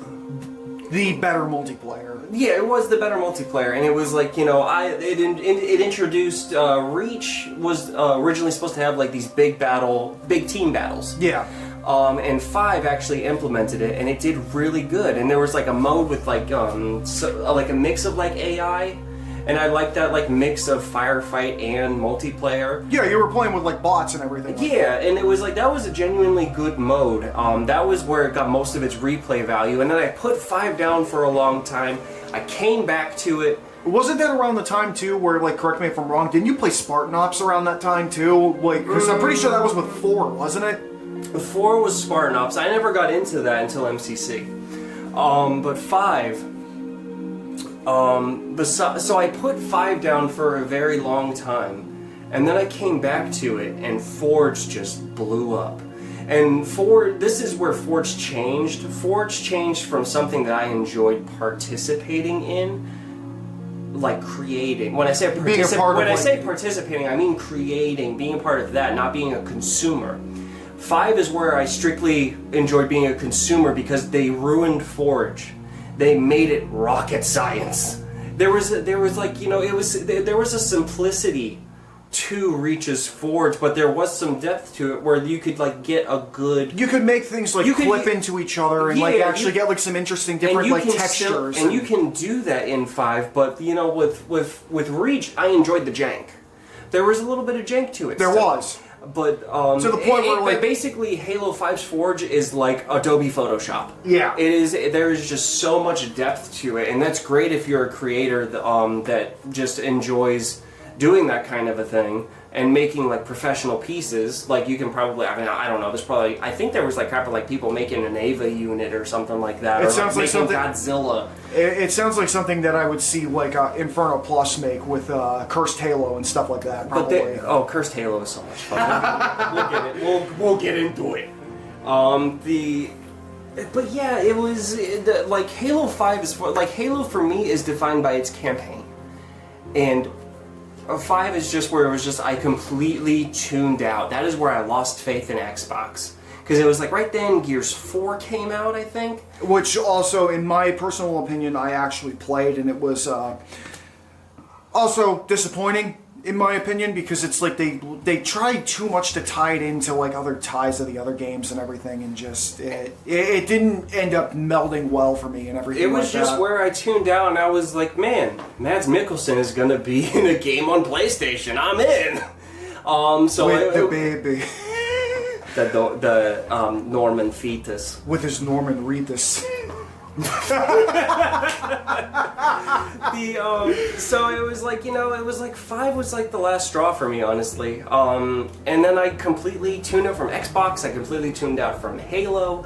the better multiplayer. Yeah, it was the better multiplayer, and it was like, it introduced, Reach was originally supposed to have like these big team battles. Yeah. And 5 actually implemented it, and it did really good. And there was like a mode with like like a mix of like AI, and I liked that like mix of firefight and multiplayer. Yeah, you were playing with like bots and everything. Yeah, and it was like that was a genuinely good mode. That was where it got most of its replay value. And then I put 5 down for a long time. I came back to it. Wasn't that around the time too, where like, correct me if I'm wrong, didn't you play Spartan Ops around that time too? Like, because I'm pretty sure that was with 4, wasn't it? 4 was Spartan Ops. I never got into that until MCC. But 5. So I put 5 down for a very long time, and then I came back to it, and Forge just blew up. And this is where Forge changed. Forge changed from something that I enjoyed participating in, like creating. When I say participating, I mean creating, being a part of that, not being a consumer. 5 is where I strictly enjoyed being a consumer because they ruined Forge. They made it rocket science. There was a simplicity to Reach's Forge, but there was some depth to it where you could like get a good. You could make things like clip into each other and like actually get like some interesting different like textures. And you can do that in 5, but with Reach, I enjoyed the jank. There was a little bit of jank to it. There was. But to the point where like basically Halo 5's Forge is like Adobe Photoshop. Yeah, it is. There is just so much depth to it, and that's great if you're a creator that just enjoys doing that kind of a thing and making like professional pieces. Like you can probably, I mean, I don't know. There's probably, I think there was like kind of like people making an Ava unit or something like that. It or sounds like something Godzilla. It sounds like something that I would see like Inferno Plus make with Cursed Halo and stuff like that. Probably. But Cursed Halo is so much fun. We'll get it. We'll get into it. But yeah, it was like Halo 5 is like Halo for me is defined by its campaign, and 5 is just where it was just I completely tuned out. That is where I lost faith in Xbox. Because it was like right then Gears 4 came out, I think. Which also, in my personal opinion, I actually played, and it was also disappointing, in my opinion, because it's like they tried too much to tie it into like other ties of the other games and everything, and just it didn't end up melding well for me and everything. It was just where I tuned out, and I was like, man, Mads Mikkelsen is gonna be in a game on PlayStation. I'm in. So with the baby. The Norman fetus. With his Norman Reedus. So it was like, it was like 5 was like the last straw for me, honestly. And then I completely tuned out from Xbox, I completely tuned out from Halo,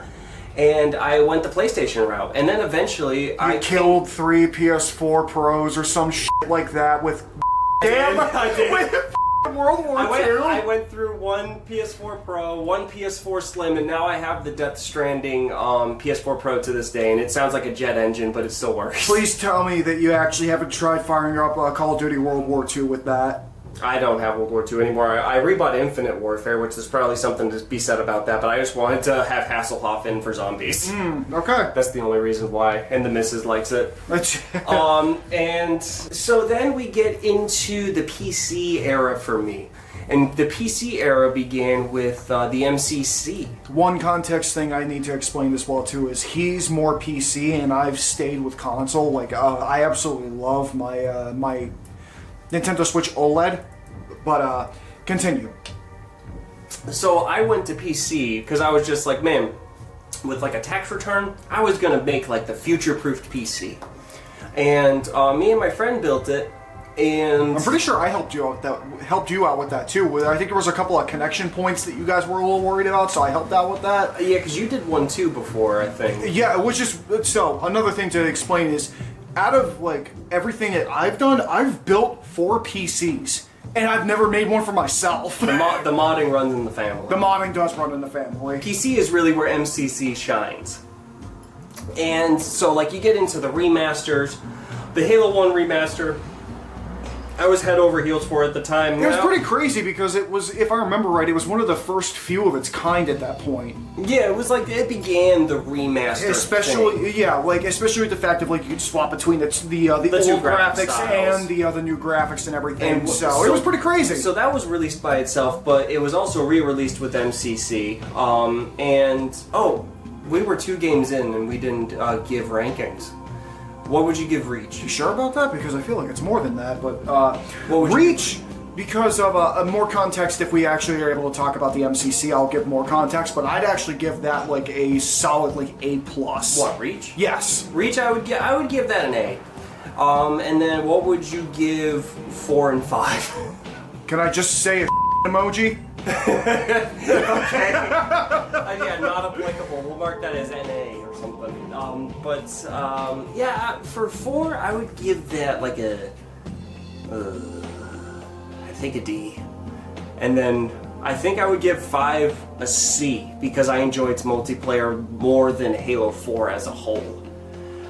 and I went the PlayStation route. And then eventually I killed 3 PS4 Pros or some shit like that with I did. With World War II. I went through one PS4 Pro, one PS4 Slim, and now I have the Death Stranding PS4 Pro to this day, and it sounds like a jet engine, but it still works. Please tell me that you actually haven't tried firing up Call of Duty World War II with that. I don't have World War II anymore. I rebought Infinite Warfare, which is probably something to be said about that, but I just wanted to have Hasselhoff in for zombies. Okay. That's the only reason why, and the missus likes it. And so then we get into the PC era for me. And the PC era began with the MCC. One context thing I need to explain this well too is he's more PC and I've stayed with console. Like I absolutely love my my Nintendo Switch OLED, but continue. So I went to PC because I was just like, man, with like a tax return, I was gonna make like the future-proofed PC. And me and my friend built it, and I'm pretty sure I helped you out with that too. I think there was a couple of connection points that you guys were a little worried about, so I helped out with that. yeah, because you did one too before, I think. Yeah, which is so another thing to explain is, out of like everything that I've done, I've built 4 PCs, and I've never made one for myself. The modding runs in the family. The modding does run in the family. PC is really where MCC shines. And so, like, you get into the remasters, the Halo 1 remaster, I was head over heels for at the time. It was pretty crazy because it was, if I remember right, it was one of the first few of its kind at that point. Yeah, it was like, it began the remaster Especially, thing. yeah, like, especially with the fact of, like, you could swap between the old graphics and the new graphics and everything. And so it was pretty crazy. So that was released by itself, but it was also re-released with MCC. We were 2 games in and we didn't give rankings. What would you give Reach? You sure about that? Because I feel like it's more than that, but what would Reach, because of more context, if we actually are able to talk about the MCC, I'll give more context, but I'd actually give that like a solid like A+. What, Reach? Yes. Reach, I would give that an A. And then what would you give 4 and 5? Can I just say a emoji? Okay. Yeah, not applicable. We'll mark that as NA or something. For 4, I would give that like I think a D. And then I think I would give 5 a C because I enjoy its multiplayer more than Halo 4 as a whole.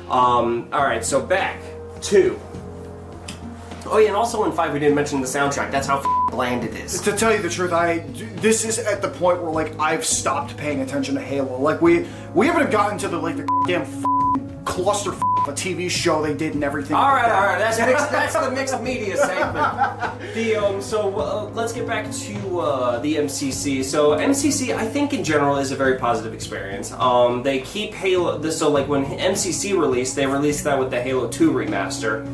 Alright, so back to... Oh yeah, and also in 5 we didn't mention the soundtrack. That's how bland it is. To tell you the truth, this is at the point where like I've stopped paying attention to Halo. Like we haven't gotten to the damn cluster of a TV show they did and everything. All right. That's the mixed media segment. Let's get back to the MCC. So MCC, I think in general is a very positive experience. They keep Halo. So like when MCC released, they released that with the Halo 2 remaster.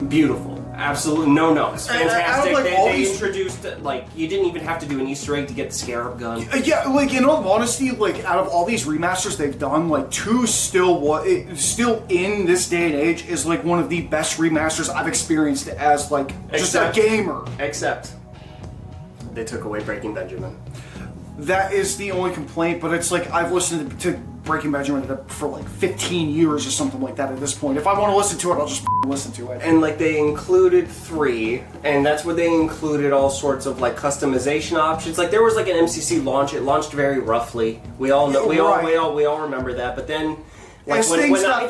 Beautiful. Absolutely no notes. Fantastic. They introduced, like, you didn't even have to do an Easter egg to get the Scarab gun. Yeah, like, in all honesty, like, out of all these remasters they've done, like, 2 still in this day and age is, like, one of the best remasters I've experienced as, like, just a gamer. Except they took away Breaking Benjamin. That is the only complaint, but it's like, I've listened to Breaking Benjamin for like 15 years or something like that at this point. If I want to listen to it, I'll just listen to it. And like they included 3, and that's where they included all sorts of like customization options. Like there was like an MCC launch. It launched very roughly. We all know. We all remember that. But then, like when I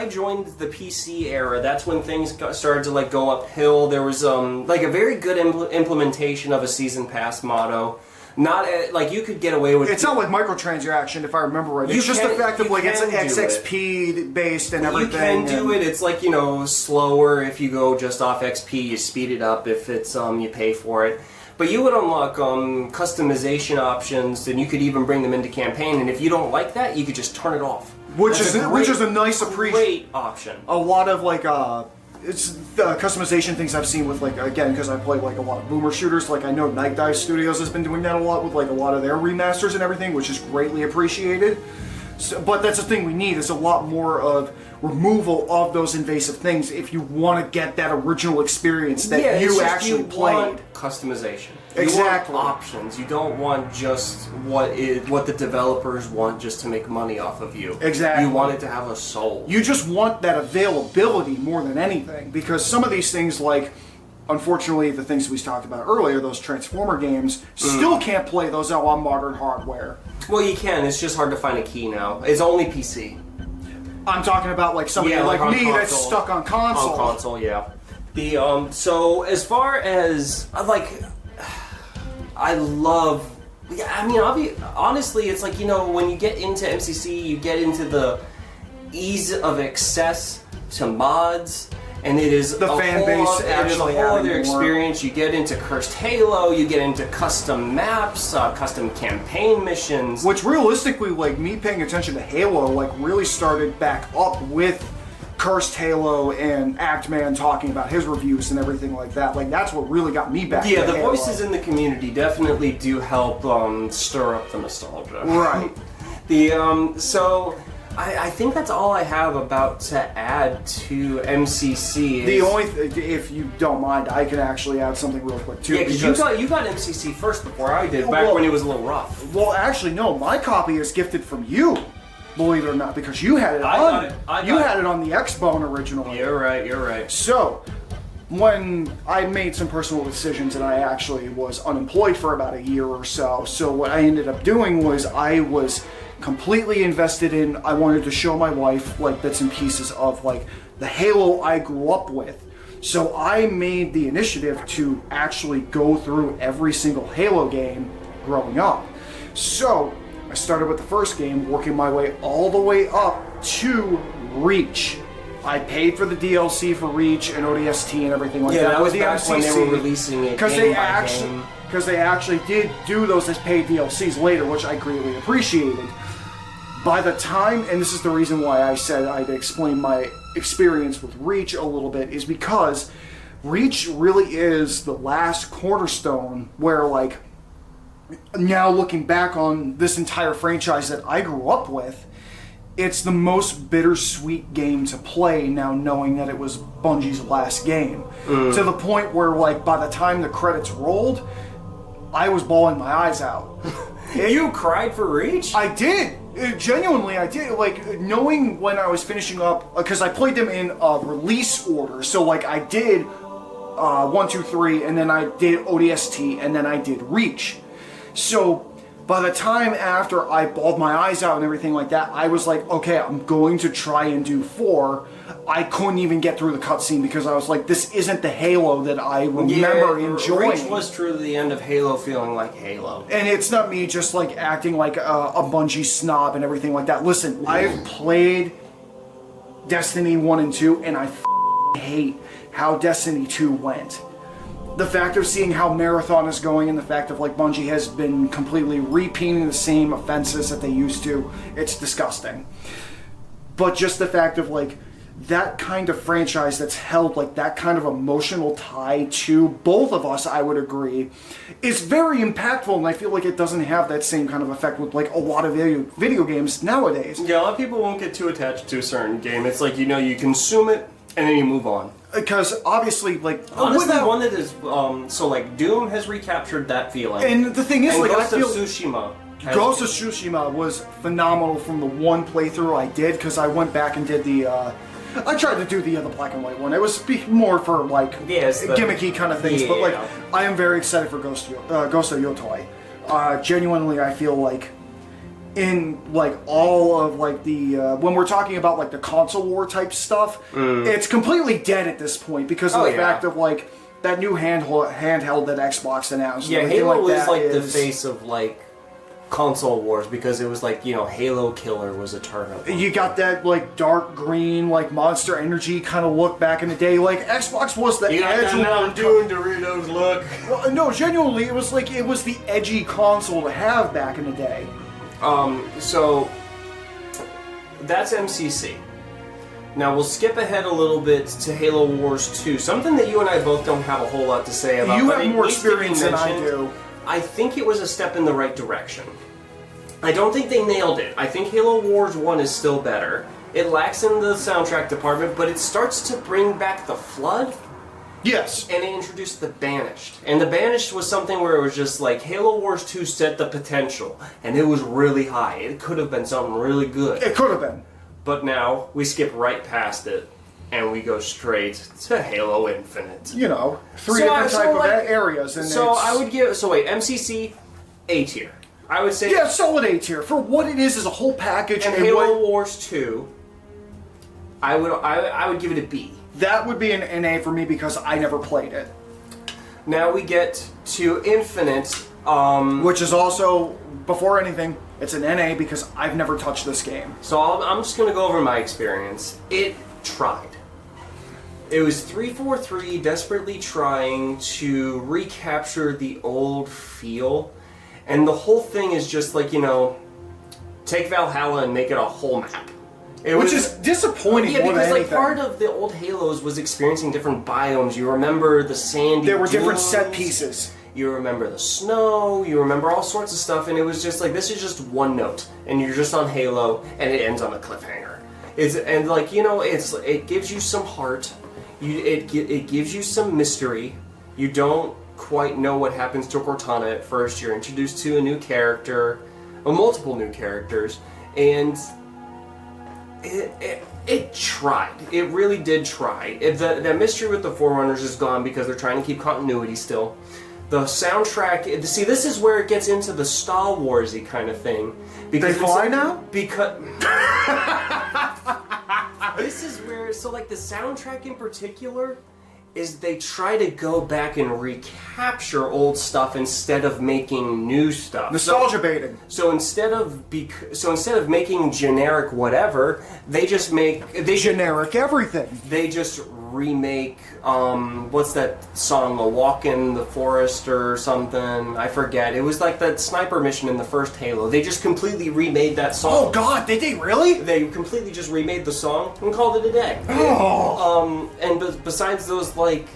joined the PC era, that's when things started to like go uphill. There was like a very good implementation of a season pass motto. Not like you could get away with. It's not like microtransaction, if I remember right. It's just the fact of like it's XXP based and everything. You can do it. It's like, you know, slower if you go just off XP. You speed it up if it's you pay for it. But you would unlock customization options, and you could even bring them into campaign. And if you don't like that, you could just turn it off. Which is a nice great option. A lot of like it's the customization things I've seen with, like, again, because I play like a lot of boomer shooters, like I know Night Dive Studios has been doing that a lot with like a lot of their remasters and everything, which is greatly appreciated. So, but that's the thing we need is a lot more of removal of those invasive things if you want to get that original experience that you actually played. Want customization. Exactly. You want options. You don't want just what the developers want just to make money off of you. Exactly. You want it to have a soul. You just want that availability more than anything, because some of these things, like, unfortunately, the things we talked about earlier, those Transformer games, still can't play those out on modern hardware. Well, you can. It's just hard to find a key now. It's only PC. I'm talking about like somebody like me console. That's stuck on console. On console, yeah. So as far as I love. I mean, honestly, it's like, you know, when you get into MCC, you get into the ease of access to mods. And it is the fan base actually a whole other experience. You get into Cursed Halo, you get into custom maps, custom campaign missions. Which realistically, like, me paying attention to Halo, like, really started back up with Cursed Halo and Actman talking about his reviews and everything like that. Like, that's what really got me back. Yeah, to the Halo. Voices in the community definitely do help stir up the nostalgia. Right. So I think that's all I have about to add to MCC. The only, if you don't mind, I can actually add something real quick too. Yeah, because you got MCC first before I did, back when it was a little rough. Well, actually, no. My copy is gifted from you, believe it or not, because you had it on. You had it on the X-Bone originally. You're right. So, when I made some personal decisions and I actually was unemployed for about a year or so, so what I ended up doing was I was completely invested in, I wanted to show my wife like bits and pieces of like the Halo I grew up with. So I made the initiative to actually go through every single Halo game growing up. So I started with the first game, working my way all the way up to Reach. I paid for the DLC for Reach and ODST and everything like that. Yeah, that was with back the when MCC, they were releasing it game by game. Because they actually did do those as paid DLCs later, which I greatly appreciated. By the time, and this is the reason why I said I'd explain my experience with Reach a little bit, is because Reach really is the last cornerstone where, like, now looking back on this entire franchise that I grew up with, it's the most bittersweet game to play now, knowing that it was Bungie's last game. To the point where, like, by the time the credits rolled, I was bawling my eyes out. You cried for Reach? I did. Genuinely, I did. Like, knowing when I was finishing up, because I played them in release order. So, like, I did 1, 2, 3, and then I did ODST, and then I did Reach. So, by the time after I bawled my eyes out and everything like that, I was like, okay, I'm going to try and do 4. I couldn't even get through the cutscene because I was like, this isn't the Halo that I remember enjoying. Reach was truly the end of Halo feeling like Halo. And it's not me just like acting like a Bungie snob and everything like that. Listen, I've played Destiny 1 and 2 and I hate how Destiny 2 went. The fact of seeing how Marathon is going and the fact of like Bungie has been completely repeating the same offenses that they used to, it's disgusting. But just the fact of like that kind of franchise that's held like that kind of emotional tie to both of us, I would agree, is very impactful, and I feel like it doesn't have that same kind of effect with like a lot of video games nowadays. Yeah, a lot of people won't get too attached to a certain game. It's like, you know, you consume it and then you move on. Because obviously, like, honestly, one that is so like Doom has recaptured that feeling. And the thing is, and like, Ghost I feel of Tsushima. Ghost of Tsushima was phenomenal from the one playthrough I did, because I went back and did the. I tried to do the black and white one. It was more for like gimmicky kind of things, but like I am very excited for Ghost of Yotoi. Genuinely, I feel like in like all of like the when we're talking about like the console war type stuff, it's completely dead at this point because of the fact of like that new handheld that Xbox announced. Yeah, Halo was like the face of like console wars because it was like, you know, Halo Killer was a turn-up. You got that like dark green like Monster Energy kind of look back in the day. Like Xbox was the edge. Mountain Dew and Doritos look. Well, no, genuinely, it was the edgy console to have back in the day. So that's MCC. Now we'll skip ahead a little bit to Halo Wars 2, something that you and I both don't have a whole lot to say about. You have more experience than I do. I think it was a step in the right direction. I don't think they nailed it. I think Halo Wars 1 is still better. It lacks in the soundtrack department, but it starts to bring back the Flood. Yes. And it introduced the Banished. And the Banished was something where it was just like, Halo Wars 2 set the potential, and it was really high. It could have been something really good. It could have been. But now, we skip right past it, and we go straight to Halo Infinite. You know, three different type of areas. And so I would give, MCC, A tier. I would say... Yeah, solid A tier. For what it is a whole package. And Halo Wars 2, I would give it a B. That would be an NA for me because I never played it. Now we get to Infinite, which is also, before anything, it's an NA because I've never touched this game. So I'm just going to go over my experience. It tried. It was 343 desperately trying to recapture the old feel. And the whole thing is just like, you know, take Valhalla and make it a whole map. Which is disappointing. Yeah, because like part of the old Halos was experiencing different biomes. You remember the sandy There were different set pieces. you remember the snow, you remember all sorts of stuff, and it was just like, this is just one note, and you're just on Halo, and it ends on a cliffhanger. It gives you some heart, it gives you some mystery. You don't quite know what happens to Cortana at first. You're introduced to a new character, or multiple new characters, and it tried. It really did try. The mystery with the Forerunners is gone because they're trying to keep continuity still. The soundtrack, see, this is where it gets into the Star Wars-y kind of thing. Because they fly now? Because this is where, so like the soundtrack in particular, is they try to go back and recapture old stuff instead of making new stuff. Nostalgia baiting. So instead of making generic whatever, they just make generic everything. They just remake what's that song, A Walk in the Forest or something, I forget. It was like that sniper mission in the first Halo. They just completely remade that song. Oh god, did they really? They completely just remade the song and called it a day. Oh. And besides those like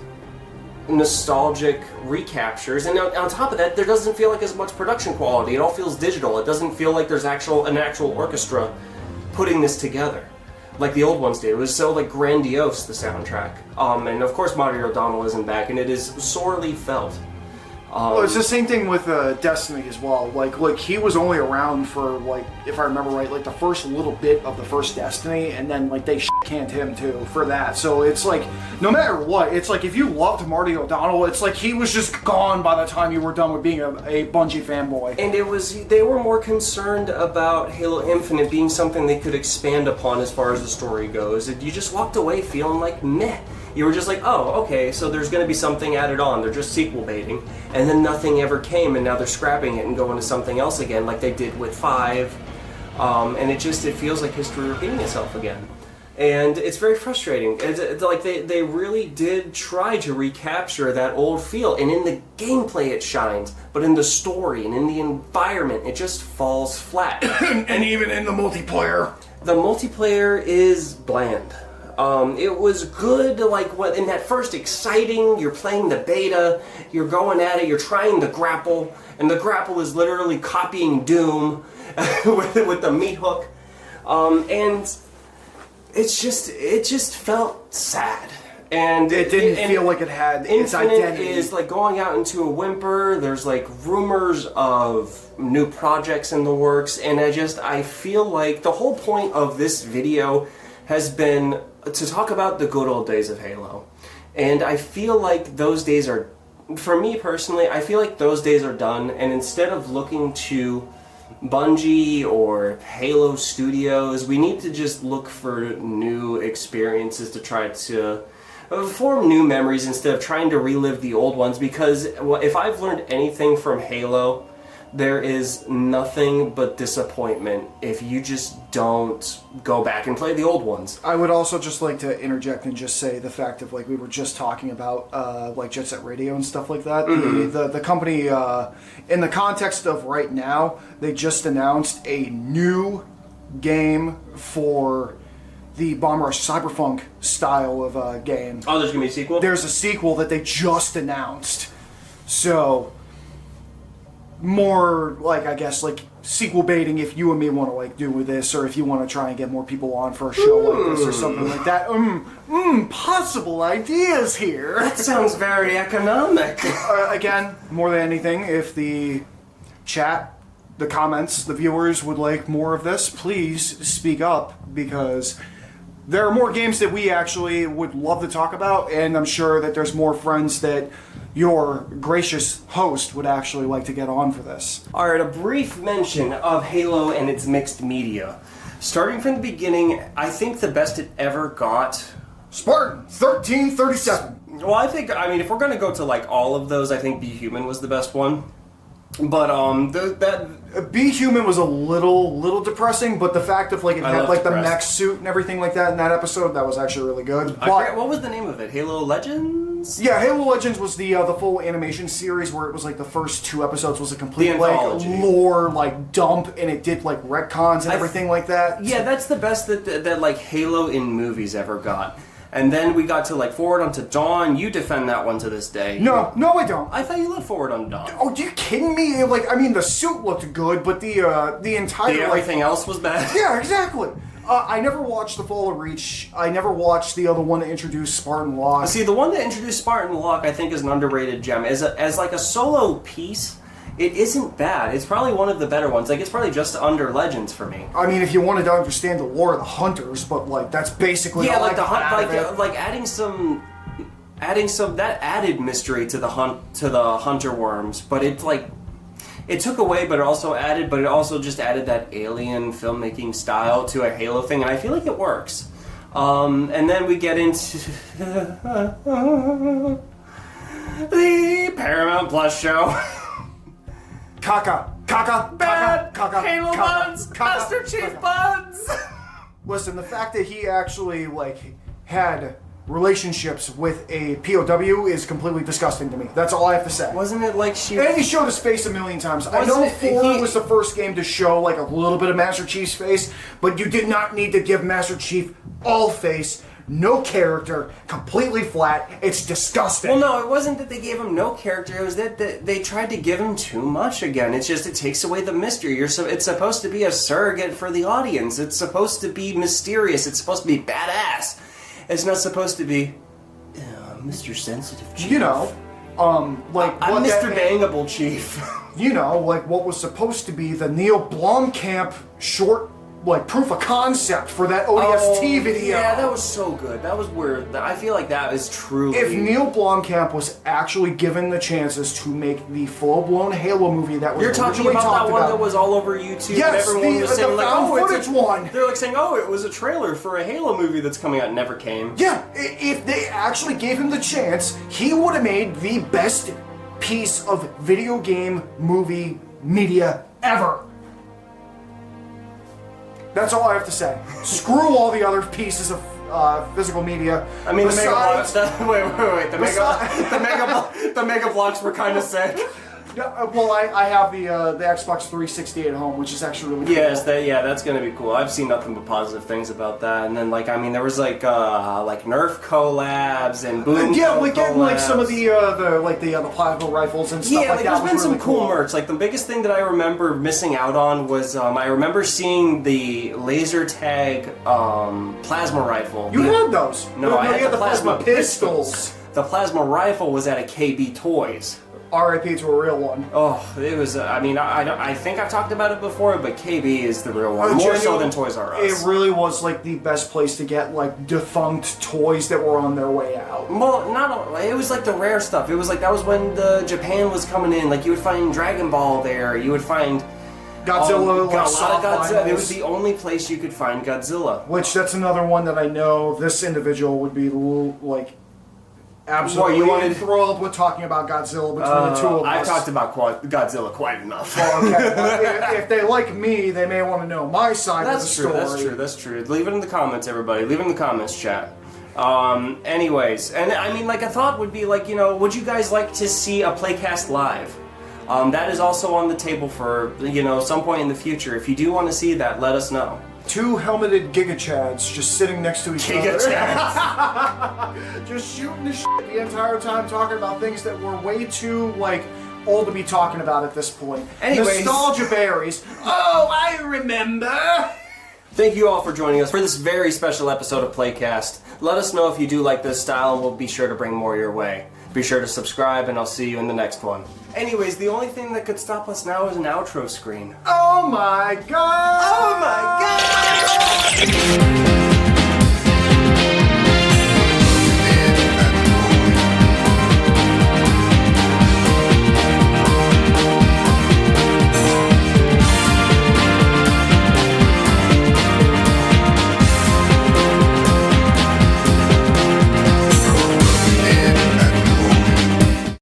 nostalgic recaptures, and on top of that, there doesn't feel like as much production quality. It all feels digital. It doesn't feel like there's an actual orchestra putting this together like the old ones did. It was so like grandiose, the soundtrack. And of course Marty O'Donnell isn't back, and it is sorely felt. Well, it's the same thing with Destiny as well. Like he was only around for, like, if I remember right, like the first little bit of the first Destiny, and then like they canned him too for that. So it's like, no matter what, it's like if you loved Marty O'Donnell, it's like he was just gone by the time you were done with being a Bungie fanboy. And they were more concerned about Halo Infinite being something they could expand upon as far as the story goes. You just walked away feeling like meh. You were just like, oh, okay, so there's going to be something added on. They're just sequel baiting. And then nothing ever came, and now they're scrapping it and going to something else again, like they did with 5. And it feels like history repeating itself again. And it's very frustrating. It's like they really did try to recapture that old feel. And in the gameplay it shines, but in the story and in the environment, it just falls flat. And even in the multiplayer. The multiplayer is bland. It was good, like, in that first exciting, you're playing the beta, you're going at it, you're trying the grapple, and the grapple is literally copying Doom with the meat hook, and it just felt sad. And it didn't feel like it had its identity. Infinite is like going out into a whimper. There's like rumors of new projects in the works, and I feel like the whole point of this video has been to talk about the good old days of Halo. And I feel like those days are, for me personally, I feel like those days are done, and instead of looking to Bungie or Halo Studios, we need to just look for new experiences to try to form new memories instead of trying to relive the old ones, because if I've learned anything from Halo, there is nothing but disappointment if you just don't go back and play the old ones. I would also just like to interject and just say the fact of, like, we were just talking about like Jet Set Radio and stuff like that. Mm-hmm. The company, in the context of right now, they just announced a new game for the Bomb Rush Cyberpunk style of game. Oh, there's gonna be a sequel? There's a sequel that they just announced. So, more, like, I guess, like, sequel baiting if you and me want to, like, do with this, or if you want to try and get more people on for a show like this or something like that. Possible ideas here. That sounds very economic. Again, more than anything, if the chat, the comments, the viewers would like more of this, please speak up, because there are more games that we actually would love to talk about, and I'm sure that there's more friends that your gracious host would actually like to get on for this. Alright, a brief mention of Halo and its mixed media. Starting from the beginning, I think the best it ever got... Spartan 1337. Well, I mean, if we're going to go to, like, all of those, I think Be Human was the best one. But, Be Human was a little depressing, but the fact of, like, it had, like, the mech suit and everything like that in that episode, that was actually really good. I forget, what was the name of it? Halo Legends? Yeah, Halo Legends was the full animation series where it was, like, the first 2 episodes was a complete, like, lore, like, dump, and it did, like, retcons and everything like that. Yeah, that's the best that like, Halo in movies ever got. And then we got to like Forward Unto Dawn. You defend that one to this day. No, I don't. I thought you loved Forward Unto Dawn. Oh, you kidding me? Like, I mean, the suit looked good, but the entire Everything else was bad. Yeah, exactly. I never watched The Fall of Reach. I never watched the other one that introduced Spartan Locke. See, the one that introduced Spartan Locke, I think, is an underrated gem. As like a solo piece, it isn't bad. It's probably one of the better ones. Like, it's probably just under Legends for me. I mean, if you wanted to understand the lore of the Hunters, but like that's basically Yeah, all like I the got out of it. hunt, like adding some that added mystery to the hunter worms, but it took away, but it also added, but it also just added that alien filmmaking style to a Halo thing, and I feel like it works. And then we get into the Paramount Plus show. Caca, Bad caca, Halo buns, Master Chief buns. Listen, the fact that he actually like had relationships with a POW is completely disgusting to me. That's all I have to say. Wasn't it like she? And he showed his face a million times. I know Wasn't it- 4 he- was the first game to show like a little bit of Master Chief's face, but you did not need to give Master Chief all face, no character, completely flat. It's disgusting. Well, no, it wasn't that they gave him no character. It was that they tried to give him too much again. It's just it takes away the mystery. It's supposed to be a surrogate for the audience. It's supposed to be mysterious. It's supposed to be badass. It's not supposed to be Mr. Sensitive Chief. You know, like I'm what Mr. that- Bangable Chief. You know, like what was supposed to be the Neil Blomkamp short, like proof of concept for that ODST video. Yeah, that was so good. That was weird. I feel like that is truly. If Neil Blomkamp was actually given the chances to make the full-blown Halo movie that was You're talking originally about talked that one that was all over YouTube. Yes, and everyone the- was the saying like, found "Oh, it's footage a, one." They're like saying, "Oh, it was a trailer for a Halo movie that's coming out." Never came. Yeah, if they actually gave him the chance, he would have made the best piece of video game movie media ever. That's all I have to say. Screw all the other pieces of physical media. I mean, Besides- the Mega Blocks were kind of sick. Yeah, well, I have the Xbox 360 at home, which is actually really cool. Yes, that's gonna be cool. I've seen nothing but positive things about that. And then there was like Nerf collabs and Boom. Yeah, like getting like collabs. some of the plasma rifles and stuff Yeah, like like that. there's was been some really cool merch. Like the biggest thing that I remember missing out on was I remember seeing the laser tag plasma rifle. You had those. No, I you had the plasma plasma pistols. The plasma rifle was at a KB Toys. RIP to a real one. Oh, it was. I think I've talked about it before, but KB is the real one, more so than Toys R Us. It really was like the best place to get like defunct toys that were on their way out. Well, it was like the rare stuff. It was like that was when Japan was coming in. Like you would find Dragon Ball there. You would find Godzilla, a lot soft of Godzilla. vinyls. It was the only place you could find Godzilla. Which that's another one that I know this individual would be like absolutely enthralled with talking about Godzilla between the two of us. I've talked about Godzilla quite enough. Okay, well, if they like me, they may want to know my side of the story. That's true. Leave it in the comments, everybody. Leave it in the comments, chat. Anyways, and I mean, like a thought would be like, would you guys like to see a playcast live? That is also on the table for, some point in the future. If you do want to see that, let us know. 2 helmeted Gigachads just sitting next to each other. Just shooting the shit the entire time, talking about things that were way too, old to be talking about at this point. Anyways. Nostalgia berries. Oh, I remember! Thank you all for joining us for this very special episode of Playcast. Let us know if you do like this style, and we'll be sure to bring more your way. Be sure to subscribe, and I'll see you in the next one. Anyways, the only thing that could stop us now is an outro screen. Oh my god! Oh my god!